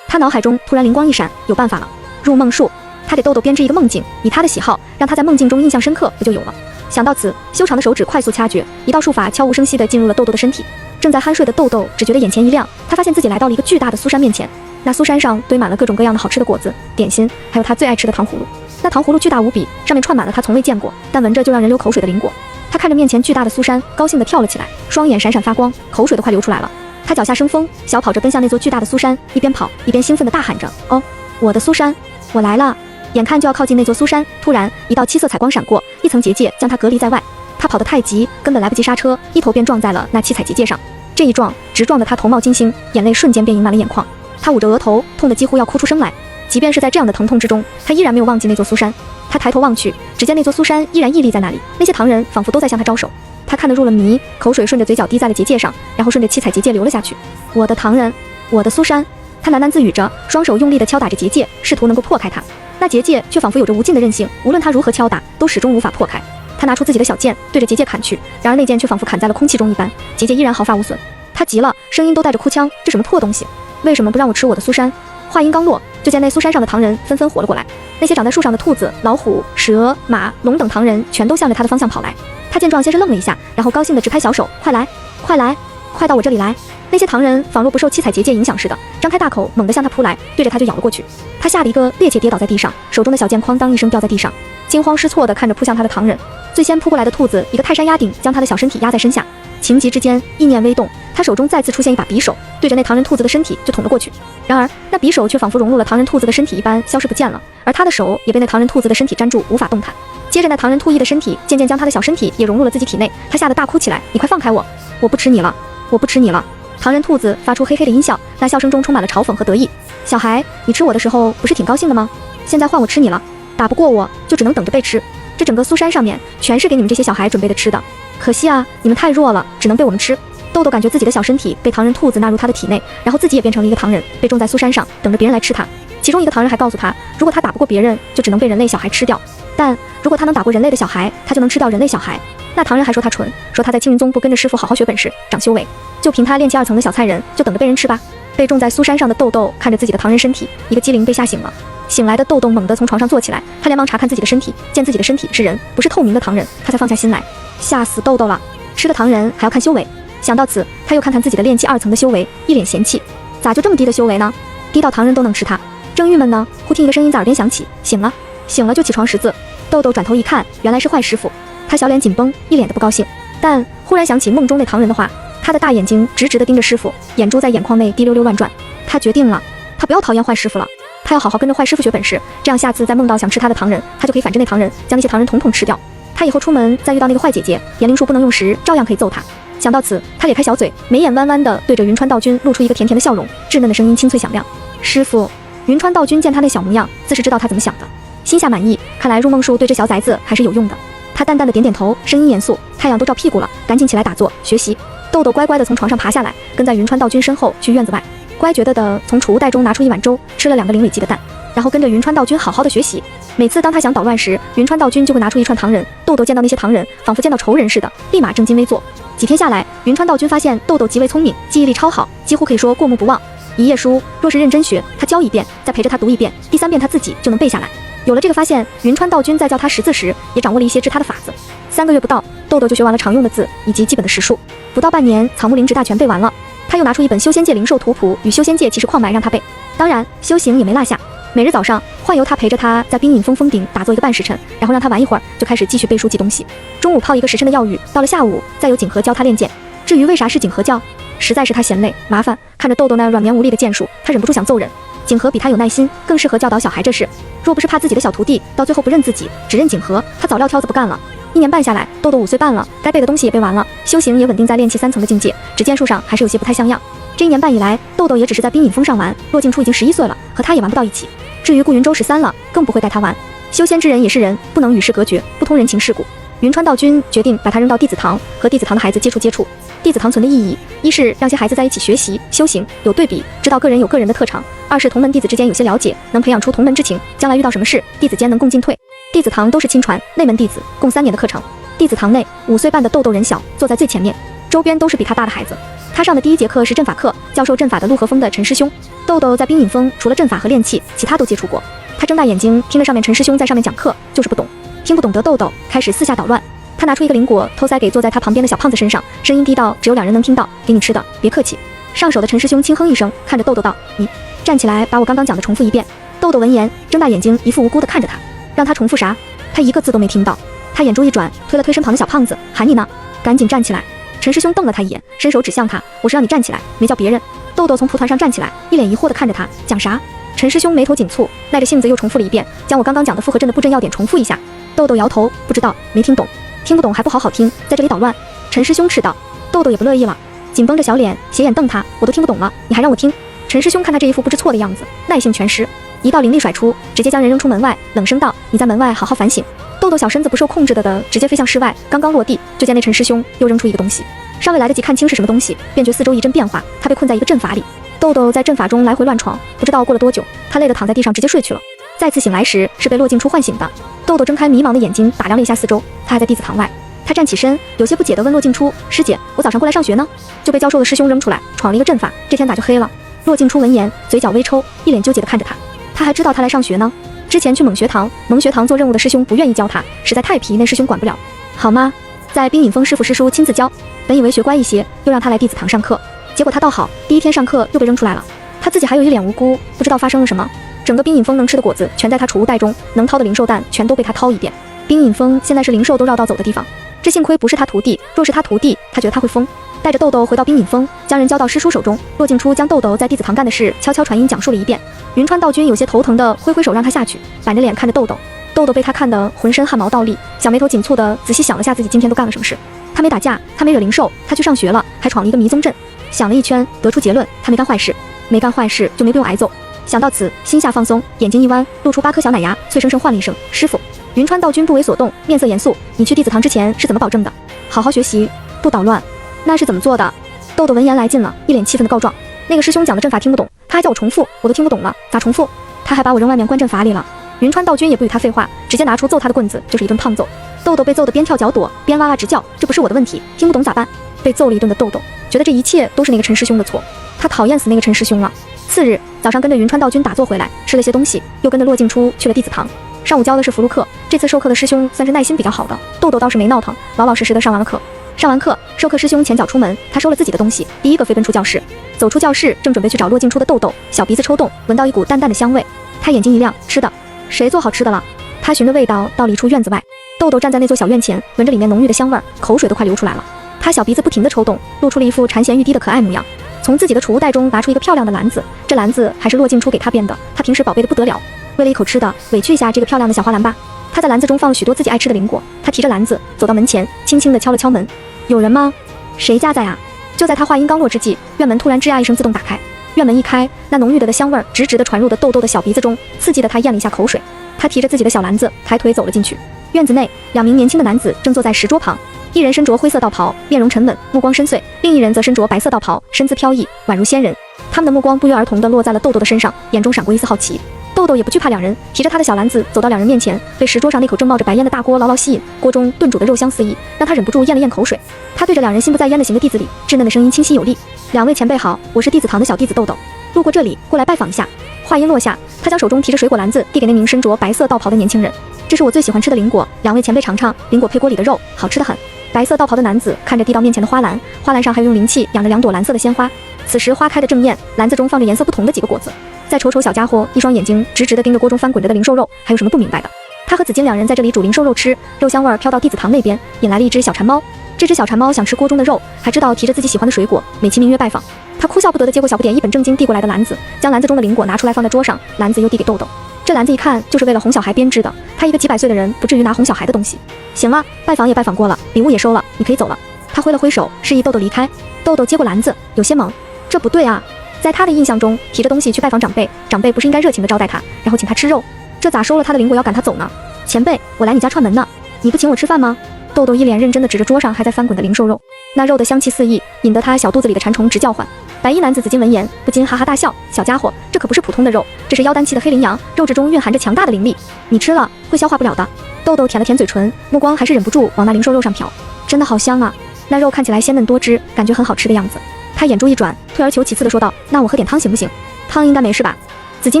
他脑海中突然灵光一闪，有办法了。入梦术，他给豆豆编织一个梦境，以他的喜好，让他在梦境中印象深刻，不就有了？想到此，修长的手指快速掐诀，一道术法悄无声息地进入了豆豆的身体。正在酣睡的豆豆只觉得眼前一亮，他发现自己来到了一个巨大的苏山面前。那苏山上堆满了各种各样的好吃的果子、点心，还有他最爱吃的糖葫芦。那糖葫芦巨大无比，上面串满了他从未见过，但闻着就让人流口水的灵果。他看着面前巨大的苏山，高兴地跳了起来，双眼闪闪发光，口水都快流出来了。他脚下生风，小跑着奔向那座巨大的苏山，一边跑一边兴奋地大喊着：“哦，我的苏山，我来了！”眼看就要靠近那座苏山，突然一道七色彩光闪过，一层结界将他隔离在外。他跑得太急，根本来不及刹车，一头便撞在了那七彩结界上。这一撞，直撞得他头冒金星，眼泪瞬间便盈满了眼眶。他捂着额头，痛得几乎要哭出声来。即便是在这样的疼痛之中，他依然没有忘记那座苏山。他抬头望去，只见那座苏山依然屹立在那里，那些唐人仿佛都在向他招手。他看得入了迷，口水顺着嘴角滴在了结界上，然后顺着七彩结界流了下去。我的唐人，我的苏山，他喃喃自语着，双手用力地敲打着结界，试图能够破开它。那结界却仿佛有着无尽的韧性，无论他如何敲打，都始终无法破开。他拿出自己的小剑，对着结界砍去，然而那剑却仿佛砍在了空气中一般，结界依然毫发无损。他急了，声音都带着哭腔：“这什么破东西？为什么不让我吃我的苏山？”话音刚落，就见那苏山上的唐人纷纷活了过来。那些长在树上的兔子、老虎、蛇、马、龙等唐人全都向着他的方向跑来。他见状先是愣了一下，然后高兴地直拍小手：“快来，快来，快到我这里来！”那些唐人仿若不受七彩结界影响似的，张开大口猛地向他扑来，对着他就咬了过去。他吓得一个趔趄跌倒在地上，手中的小剑哐当一声掉在地上，惊慌失措地看着扑向他的唐人。最先扑过来的兔子一个泰山压顶，将他的小身体压在身下。情急之间，意念微动，他手中再次出现一把匕首，对着那唐人兔子的身体就捅了过去。然而那匕首却仿佛融入了唐人兔子的身体一般消失不见了，而他的手也被那唐人兔子的身体粘住，无法动弹。接着那唐人兔翼的身体渐渐将他的小身体也融入了自己体内，他吓得大哭起来：“你快放开我！我不吃你了，我不吃你了！”唐人兔子发出嘿嘿的音笑，那笑声中充满了嘲讽和得意。“小孩，你吃我的时候不是挺高兴的吗？现在换我吃你了，打不过我就只能等着被吃。这整个苏山上面全是给你们这些小孩准备的吃的，可惜啊，你们太弱了，只能被我们吃。”豆豆感觉自己的小身体被唐人兔子纳入他的体内，然后自己也变成了一个唐人，被种在苏山上，等着别人来吃他。其中一个唐人还告诉他，如果他打不过别人，就只能被人类小孩吃掉，但如果他能打过人类的小孩，他就能吃掉人类小孩。那唐人还说他蠢，说他在青云宗不跟着师傅好好学本事，长修为，就凭他练气2层的小菜人，就等着被人吃吧。被种在苏山上的豆豆看着自己的唐人身体，一个机灵被吓醒了。醒来的豆豆猛地从床上坐起来，他连忙查看自己的身体，见自己的身体是人，不是透明的唐人，他才放下心来。吓死豆豆了，吃的唐人还要看修为。想到此，他又看看自己的炼气2层的修为，一脸嫌弃，咋就这么低的修为呢？低到唐人都能吃他。正郁闷呢，忽听一个声音在耳边响起：“醒了，醒了就起床识字。”豆豆转头一看，原来是坏师傅。他小脸紧绷，一脸的不高兴，但忽然想起梦中那唐人的话，他的大眼睛直直地盯着师傅，眼珠在眼眶内滴溜溜乱转。他决定了，他不要讨厌坏师傅了，他要好好跟着坏师傅学本事，这样下次再梦到想吃他的唐人，他就可以反制那唐人，将那些唐人统统吃掉。他以后出门再遇到那个坏姐姐，言灵术不能用时，照样可以揍他。想到此，他咧开小嘴，眉眼弯弯地对着云川道君露出一个甜甜的笑容，稚嫩的声音清脆响亮：“师傅。”云川道君见他那小模样，自是知道他怎么想的，心下满意，看来入梦术对这小崽子还是有用的。他淡淡的点点头，声音严肃：“太阳都照屁股了，赶紧起来打坐学习。”豆豆乖乖地从床上爬下来，跟在云川道君身后去院子外，乖觉得从储物袋中拿出一碗粥，吃了2个灵尾鸡的蛋，然后跟着云川道君好好的学习。每次当他想捣乱时，云川道君就会拿出一串唐人。豆豆见到那些唐人，仿佛见到仇人似的，立马正襟危坐。几天下来，云川道君发现豆豆极为聪明，记忆力超好，几乎可以说过目不忘。一页书若是认真学，他教1遍，再陪着他读1遍，第3遍他自己就能背下来。有了这个发现，云川道君在教他识字时，也掌握了一些治他的法子。3个月不到，豆豆就学完了常用的字以及基本的识数。不到半年，草木灵直大全背完了。他又拿出一本修仙界灵兽图谱与修仙界奇石矿脉让他背，当然修行也没落下。每日早上换由他陪着他在冰饮峰峰顶打坐一个半时辰，然后让他玩一会儿，就开始继续背书记东西。中午泡一个时辰的药浴，到了下午再由景和教他练剑。至于为啥是景和教，实在是他嫌累麻烦，看着豆豆那软绵无力的剑术，他忍不住想揍人。景和比他有耐心，更适合教导小孩这事。若不是怕自己的小徒弟到最后不认自己，只认景和，他早撂挑子不干了。1年半下来，豆豆5岁半了，该背的东西也背完了，修行也稳定在炼气3层的境界，只剑术上还是有些不太像样。这1年半以来，豆豆也只是在冰饮峰上玩，骆静初已经11岁了，和他也玩不到一起。至于顾云舟13了，更不会带他玩。修仙之人也是人，不能与世隔绝，不通人情世故。云川道君决定把他扔到弟子堂，和弟子堂的孩子接触接触。弟子堂存的意义，一是让些孩子在一起学习修行，有对比，知道个人有个人的特长；二是同门弟子之间有些了解，能培养出同门之情，将来遇到什么事，弟子间能共进退。弟子堂都是亲传，内门弟子共3年的课程。弟子堂内5岁半的豆豆人小，坐在最前面，周边都是比他大的孩子。他上的第1节课是阵法课，教授阵法的陆和峰的陈师兄。豆豆在冰饮峰除了阵法和练气，其他都接触过。他睁大眼睛听着上面陈师兄在上面讲课，就是不懂，听不懂得豆豆开始四下捣乱。他拿出一个灵果偷塞给坐在他旁边的小胖子身上，声音低到只有2人能听到，给你吃的，别客气。上手的陈师兄轻哼一声，看着豆豆道，你站起来把我刚刚讲的重复一遍。豆豆闻言睁大眼睛一副无辜的看着他，让他重复啥？他一个字都没听到。他眼珠一转，推了推身旁的小胖子，喊你呢，赶紧站起来。陈师兄瞪了他一眼，伸手指向他，我是让你站起来，没叫别人。豆豆从蒲团上站起来，一脸疑惑地看着他，讲啥？陈师兄眉头紧蹙，耐着性子又重复了一遍，将我刚刚讲的复合阵的布阵要点重复一下。豆豆摇头，不知道，没听懂。听不懂还不好好听，在这里捣乱。陈师兄斥道。豆豆也不乐意了，紧绷着小脸，斜眼瞪他，我都听不懂了，你还让我听？陈师兄看他这一副不知错的样子，耐性全失，一道灵力甩出，直接将人扔出门外，冷声道，你在门外好好反省。豆豆小身子不受控制的直接飞向室外，刚刚落地，就见那陈师兄又扔出一个东西，尚未来得及看清是什么东西，便觉四周一阵变化，他被困在一个阵法里。豆豆在阵法中来回乱闯，不知道过了多久，他累得躺在地上直接睡去了。再次醒来时是被骆静初唤醒的。豆豆睁开迷茫的眼睛，打量了一下四周，他还在弟子堂外。他站起身，有些不解地问骆静初，师姐，我早上过来上学呢，就被教授的师兄扔出来，闯了一个阵法，这天咋就黑了？骆静初闻言嘴角微抽，一脸纠结地看着他，他还知道他来上学呢。之前去蒙学堂做任务的师兄不愿意教他，实在太皮，那师兄管不了，好吗？在冰饮峰师傅师叔亲自教，本以为学乖一些，又让他来弟子堂上课，结果他倒好，第1天上课又被扔出来了。他自己还有一脸无辜，不知道发生了什么。整个冰饮峰能吃的果子全在他储物袋中，能掏的灵兽蛋全都被他掏一遍。冰饮峰现在是灵兽都绕道走的地方，这幸亏不是他徒弟，若是他徒弟，他觉得他会疯。带着豆豆回到冰饮峰，将人交到师叔手中。骆静初将豆豆在弟子堂干的事悄悄传音讲述了一遍。云川道君有些头疼的挥挥手让他下去，板着脸看着豆豆。豆豆被他看得浑身汗毛倒立，小眉头紧蹙的仔细想了下自己今天都干了什么事。他没打架，他没惹灵兽，他去上学了，还闯了一个迷踪阵。想了一圈，得出结论，他没干坏事，没干坏事就没不用挨揍。想到此，心下放松，眼睛一弯，露出8颗小奶牙，脆生生唤了一声师傅。云川道君不为所动，面色严肃，你去弟子堂之前是怎么保证的？好好学习，不捣乱。那是怎么做的？豆豆闻言来劲了，一脸气愤的告状，那个师兄讲的阵法听不懂，他还叫我重复，我都听不懂了，咋重复？他还把我扔外面关阵法里了。云川道君也不与他废话，直接拿出揍他的棍子，就是一顿胖揍。豆豆被揍得边跳脚躲边哇哇直叫，这不是我的问题，听不懂咋办？被揍了一顿的豆豆觉得这一切都是那个陈师兄的错，他讨厌死那个陈师兄了。次日早上跟着云川道君打坐回来，吃了些东西，又跟着骆静初去了弟子堂。上午教的是符箓课，这次授课的师兄算是耐心比较好的，豆豆倒是没闹腾，老老实实的上完了课。上完课，授课师兄前脚出门，他收了自己的东西，第一个飞奔出教室。走出教室，正准备去找骆静初的豆豆，小鼻子抽动，闻到一股淡淡的香味，他眼睛一亮，吃的，谁做好吃的了？他循着味道到了一处院子外，豆豆站在那座小院前，闻着里面浓郁的香味，口水都快流出来了。他小鼻子不停地抽动，露出了一副馋涎欲滴的可爱模样。从自己的储物袋中拿出一个漂亮的篮子，这篮子还是骆静初给他变的，他平时宝贝的不得了，为了一口吃的，委屈一下这个漂亮的小花篮吧。他在篮子中放了许多自己爱吃的灵果，他提着篮子走到门前，轻轻地敲了敲门。有人吗？谁家在啊？就在他话音刚落之际，院门突然吱呀一声自动打开。院门一开，那浓郁的香味儿直直地传入的豆豆的小鼻子中，刺激得他咽了一下口水。他提着自己的小篮子，抬腿走了进去。院子内，2名年轻的男子正坐在石桌旁，一人身着灰色道袍，面容沉稳，目光深邃；另一人则身着白色道袍，身姿飘逸，宛如仙人。他们的目光不约而同地落在了豆豆的身上，眼中闪过一丝好奇。豆豆也不惧怕2人，提着他的小篮子走到2人面前，被石桌上那口正冒着白烟的大锅牢牢吸引，锅中炖煮的肉香四溢，让他忍不住咽了咽口水。他对着2人心不在焉的行个弟子礼，稚嫩的声音清晰有力：“2位前辈好，我是弟子堂的小弟子豆豆，路过这里，过来拜访一下。”话音落下，他将手中提着水果篮子递给那名身着白色道袍的年轻人：“这是我最喜欢吃的灵果，2位前辈尝尝，灵果配锅里的肉，好吃得很。”白色道袍的男子看着递到面前的花篮，花篮上还有用灵气养着2朵蓝色的鲜花，此时花开的正艳，篮子中放着颜色不同的几个果子。再瞅瞅小家伙，一双眼睛直直地盯着锅中翻滚着的灵兽肉，还有什么不明白的？他和紫金两人在这里煮灵兽肉吃，肉香味飘到弟子堂那边，引来了一只小馋猫。这只小馋猫想吃锅中的肉，还知道提着自己喜欢的水果，美其名曰拜访。他哭笑不得地接过小不点一本正经递过来的篮子，将篮子中的灵果拿出来放在桌上，篮子又递给豆豆。这篮子一看就是为了哄小孩编织的，他一个几百岁的人不至于拿哄小孩的东西。行了，拜访也拜访过了，礼物也收了，你可以走了。他挥了挥手，示意豆豆离开。豆豆接过篮子，有些懵，这不对啊，在他的印象中，提着东西去拜访长辈，长辈不是应该热情地招待他，然后请他吃肉？这咋收了他的灵果要赶他走呢？前辈，我来你家串门呢，你不请我吃饭吗？豆豆一脸认真地指着桌上还在翻滚的灵兽肉，那肉的香气四溢，引得他小肚子里的馋虫直叫唤。白衣男子紫金闻言不禁哈哈大笑，小家伙，这可不是普通的肉，这是妖丹期的黑羚羊，肉质中蕴含着强大的灵力，你吃了会消化不了的。豆豆舔了舔嘴唇，目光还是忍不住往那灵兽肉上瞟，真的好香啊，那肉看起来鲜嫩多汁，感觉很好吃的样子。他眼珠一转，退而求其次地说道，那我喝点汤行不行？汤应该没事吧？紫金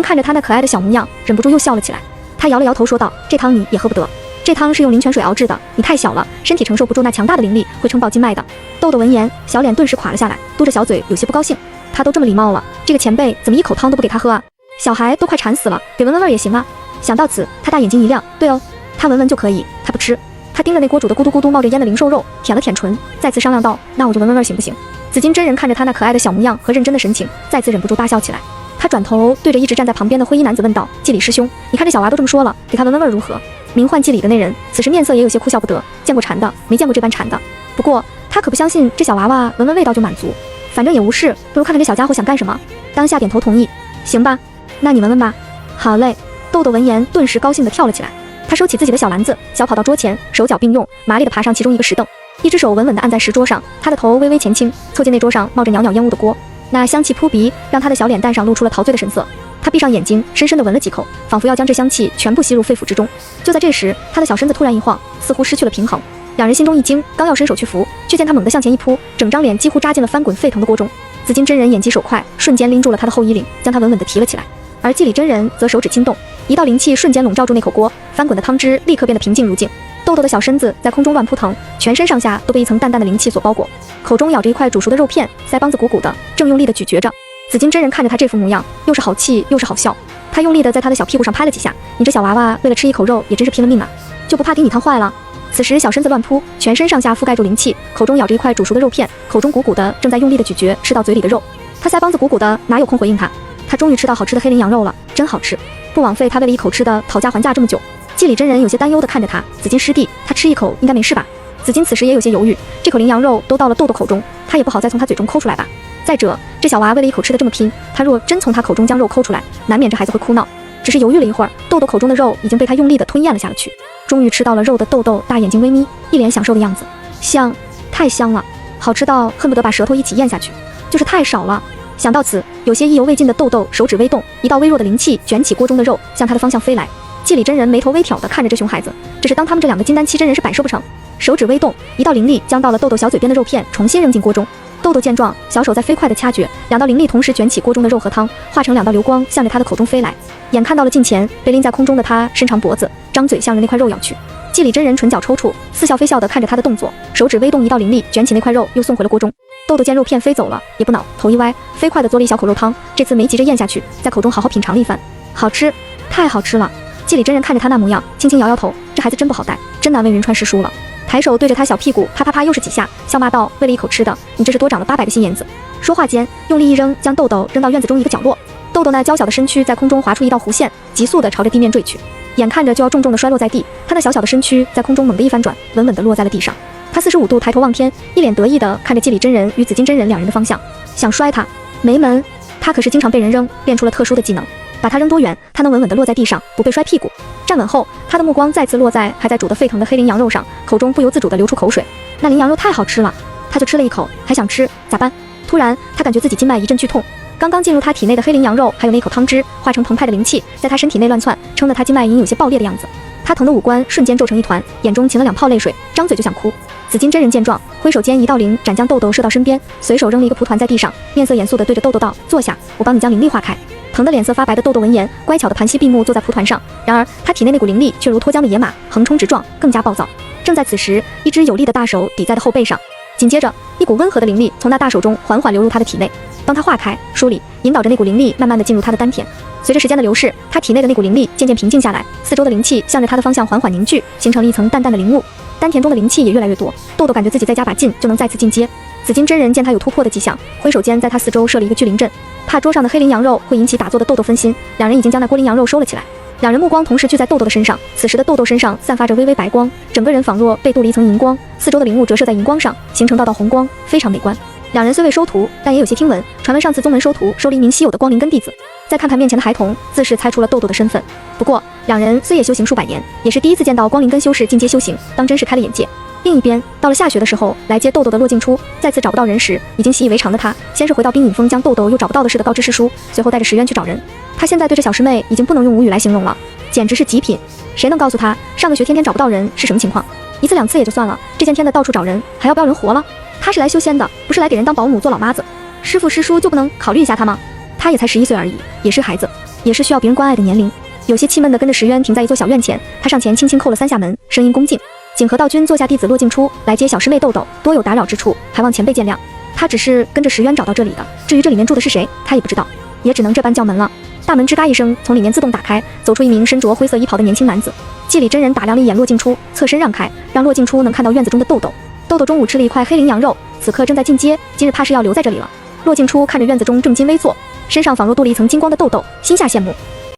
看着他那可爱的小模样，忍不住又笑了起来。他摇了摇头说道，这汤你也喝不得，这汤是用灵泉水熬制的，你太小了，身体承受不住那强大的灵力，会撑爆经脉的。豆豆闻言，小脸顿时垮了下来，嘟着小嘴，有些不高兴。他都这么礼貌了，这个前辈怎么一口汤都不给他喝啊？小孩都快馋死了，给闻闻味也行啊。想到此，他大眼睛一亮，对哦，他闻闻就可以，他不吃。他盯着那锅煮的咕嘟咕嘟冒着烟的灵兽肉，舔了舔唇，再次商量道，那我就闻闻味行不行？紫金真人看着他那可爱的小模样和认真的神情，再次忍不住大笑起来。他转头对着一直站在旁边的灰衣男子问道，季礼师兄，你看这小娃都这么说了，给他闻闻味如何？名唤季礼的那人此时面色也有些哭笑不得，见过馋的，没见过这般馋的。不过他可不相信这小娃娃闻闻味道就满足，反正也无事，不如看看这小家伙想干什么。当下点头同意，行吧，那你闻闻吧。好嘞。豆豆闻言顿时高兴地跳了起来，他收起自己的小篮子，小跑到桌前，手脚并用，麻利地爬上其中一个石凳，一只手稳稳地按在石桌上，他的头微微前倾，凑近那桌上冒着袅袅烟雾的锅，那香气扑鼻，让他的小脸蛋上露出了陶醉的神色。他闭上眼睛，深深地闻了几口，仿佛要将这香气全部吸入肺腑之中。就在这时，他的小身子突然一晃，似乎失去了平衡。两人心中一惊，刚要伸手去扶，却见他猛地向前一扑，整张脸几乎扎进了翻滚沸腾的锅中。紫金真人眼疾手快，瞬间拎住了他的后衣领，将他稳稳地提了起来。而季礼真人则手指轻动，一道灵气瞬间笼罩住那口锅，翻滚的汤汁立刻变得平静如镜。豆豆的小身子在空中乱扑腾，全身上下都被一层淡淡的灵气所包裹，口中咬着一块煮熟的肉片，腮帮子鼓鼓的，正用力地咀嚼着。紫金真人看着他这副模样，又是好气又是好笑。他用力地在他的小屁股上拍了几下，你这小娃娃为了吃一口肉也真是拼了命啊，就不怕给你烫坏了？此时小身子乱扑，全身上下覆盖住灵气，口中咬着一块煮熟的肉片，口中鼓鼓的正在用力地咀嚼吃到嘴里的肉。他腮帮子鼓鼓的，哪有空回应他？他终于吃到好吃的黑羚羊肉了，真好吃，不枉费他为了一口吃的讨价还价这么久。季礼真人有些担忧地看着他，紫金师弟，他吃一口应该没事吧？紫金此时也有些犹豫，这口羚羊肉都到了豆豆口中，他也不好再从他嘴中抠出来吧。再者，这小娃为了一口吃的这么拼，他若真从他口中将肉抠出来，难免这孩子会哭闹。只是犹豫了一会儿，豆豆口中的肉已经被他用力地吞咽了下去。终于吃到了肉的豆豆大眼睛微眯，一脸享受的样子，香，太香了，好吃到恨不得把舌头一起咽下去，就是太少了。想到此，有些意犹未尽的豆豆手指微动，一道微弱的灵气卷起锅中的肉，向他的方向飞来。季礼真人眉头微挑地看着这熊孩子，这是当他们这两个金丹期真人是摆设不成？手指微动，一道灵力将到了豆豆小嘴边的肉片重新扔进锅中。豆豆见状，小手在飞快地掐诀，两道灵力同时卷起锅中的肉和汤，化成两道流光向着他的口中飞来。眼看到了近前，被拎在空中的他伸长脖子，张嘴向着那块肉咬去。季礼真人唇角抽搐，似笑非笑地看着他的动作，手指微动，一道灵力卷起那块肉又送回了锅中。豆豆见肉片飞走了，也不恼，头一歪，飞快地嘬了一小口肉汤，这次没急着咽下去，在口中好好品尝了一番。好吃，太好吃了。季礼真人看着他那模样，轻轻摇摇头，这孩子真不好带，真难为仁川师叔了。抬手对着他小屁股啪啪啪又是几下，笑骂道，为了一口吃的，你这是多长了800个心眼子。说话间，用力一扔，将豆豆扔到院子中一个角落。豆豆那娇小的身躯在空中划出一道弧线，急速地朝着地面坠去，眼看着就要重重地摔落在地，他那小小的身躯在空中猛地一翻转，稳稳地落在了地上。他45度抬头望天，一脸得意地看着季礼真人与紫金真人两人的方向，想摔他没门，他可是经常被人扔，练出了特殊的技能，把他扔多远，他能稳稳地落在地上，不被摔屁股。站稳后，他的目光再次落在还在煮得沸腾的黑羚羊肉上，口中不由自主地流出口水。那羚羊肉太好吃了，他就吃了一口，还想吃，咋办？突然，他感觉自己经脉一阵剧痛，刚刚进入他体内的黑羚羊肉，还有那口汤汁化成澎湃的灵气，在他身体内乱窜，撑得他经脉隐有些爆裂的样子。他疼的五官瞬间皱成一团，眼中噙了2泡泪水，张嘴就想哭。紫金真人见状，挥手间一道灵斩将豆豆射到身边，随手扔了一个蒲团在地上，面色严肃地对着豆豆道：“坐下，我帮你将灵力化开。”疼得脸色发白的豆豆闻言，乖巧的盘膝闭目坐在蒲团上。然而他体内那股灵力却如脱缰的野马，横冲直撞，更加暴躁。正在此时，一只有力的大手抵在他后背上，紧接着，一股温和的灵力从那大手中缓缓流入他的体内，帮他化开、梳理，引导着那股灵力慢慢地进入他的丹田。随着时间的流逝，他体内的那股灵力渐渐平静下来，四周的灵气向着他的方向缓缓凝聚，形成了一层淡淡的灵雾。丹田中的灵气也越来越多，豆豆感觉自己再加把劲就能再次进阶。紫金真人见他有突破的迹象，挥手间在他四周设了一个聚灵阵，怕桌上的黑鳞羊肉会引起打坐的豆豆分心，两人已经将那锅鳞羊肉收了起来。两人目光同时聚在豆豆的身上，此时的豆豆身上散发着微微白光，整个人仿若被镀了一层荧光，四周的灵雾折射在荧光上，形成道道红光，非常美观。两人虽未收徒，但也有些听闻，传闻上次宗门收徒收了一名稀有的光灵根弟子。再看看面前的孩童，自是猜出了豆豆的身份。不过两人虽也修行数百年，也是第一次见到光灵根修士进阶修行，当真是开了眼界。另一边，到了下学的时候，来接豆豆的骆静初再次找不到人时，已经习以为常的他，先是回到冰影峰将豆豆又找不到的事的告知师叔，随后带着石渊去找人。他现在对这小师妹已经不能用无语来形容了，简直是极品。谁能告诉他上个学天天找不到人是什么情况？一次两次也就算了，这天天的到处找人，还要不要人活了？他是来修仙的，不是来给人当保姆做老妈子。师父师叔就不能考虑一下他吗？他也才11岁而已，也是孩子，也是需要别人关爱的年龄。有些气闷地跟着石渊停在一座小院前，他上前轻轻叩了3下门，声音恭敬：景和道君坐下，弟子骆静初来接小师妹豆豆，多有打扰之处，还望前辈见谅。他只是跟着石渊找到这里的，至于这里面住的是谁，他也不知道，也只能这般叫门了。大门吱嘎一声从里面自动打开，走出一名身着灰色衣袍的年轻男子。祭礼真人打量了一眼骆静初，侧身让开，让骆静初能看到院子中的豆豆。豆豆中午吃了一块黑鳞羊肉，此刻正在进阶，今日怕是要留在这里了。骆静初看着院子中正襟危坐，身上仿若镀了一层金光的豆豆，心下羡慕。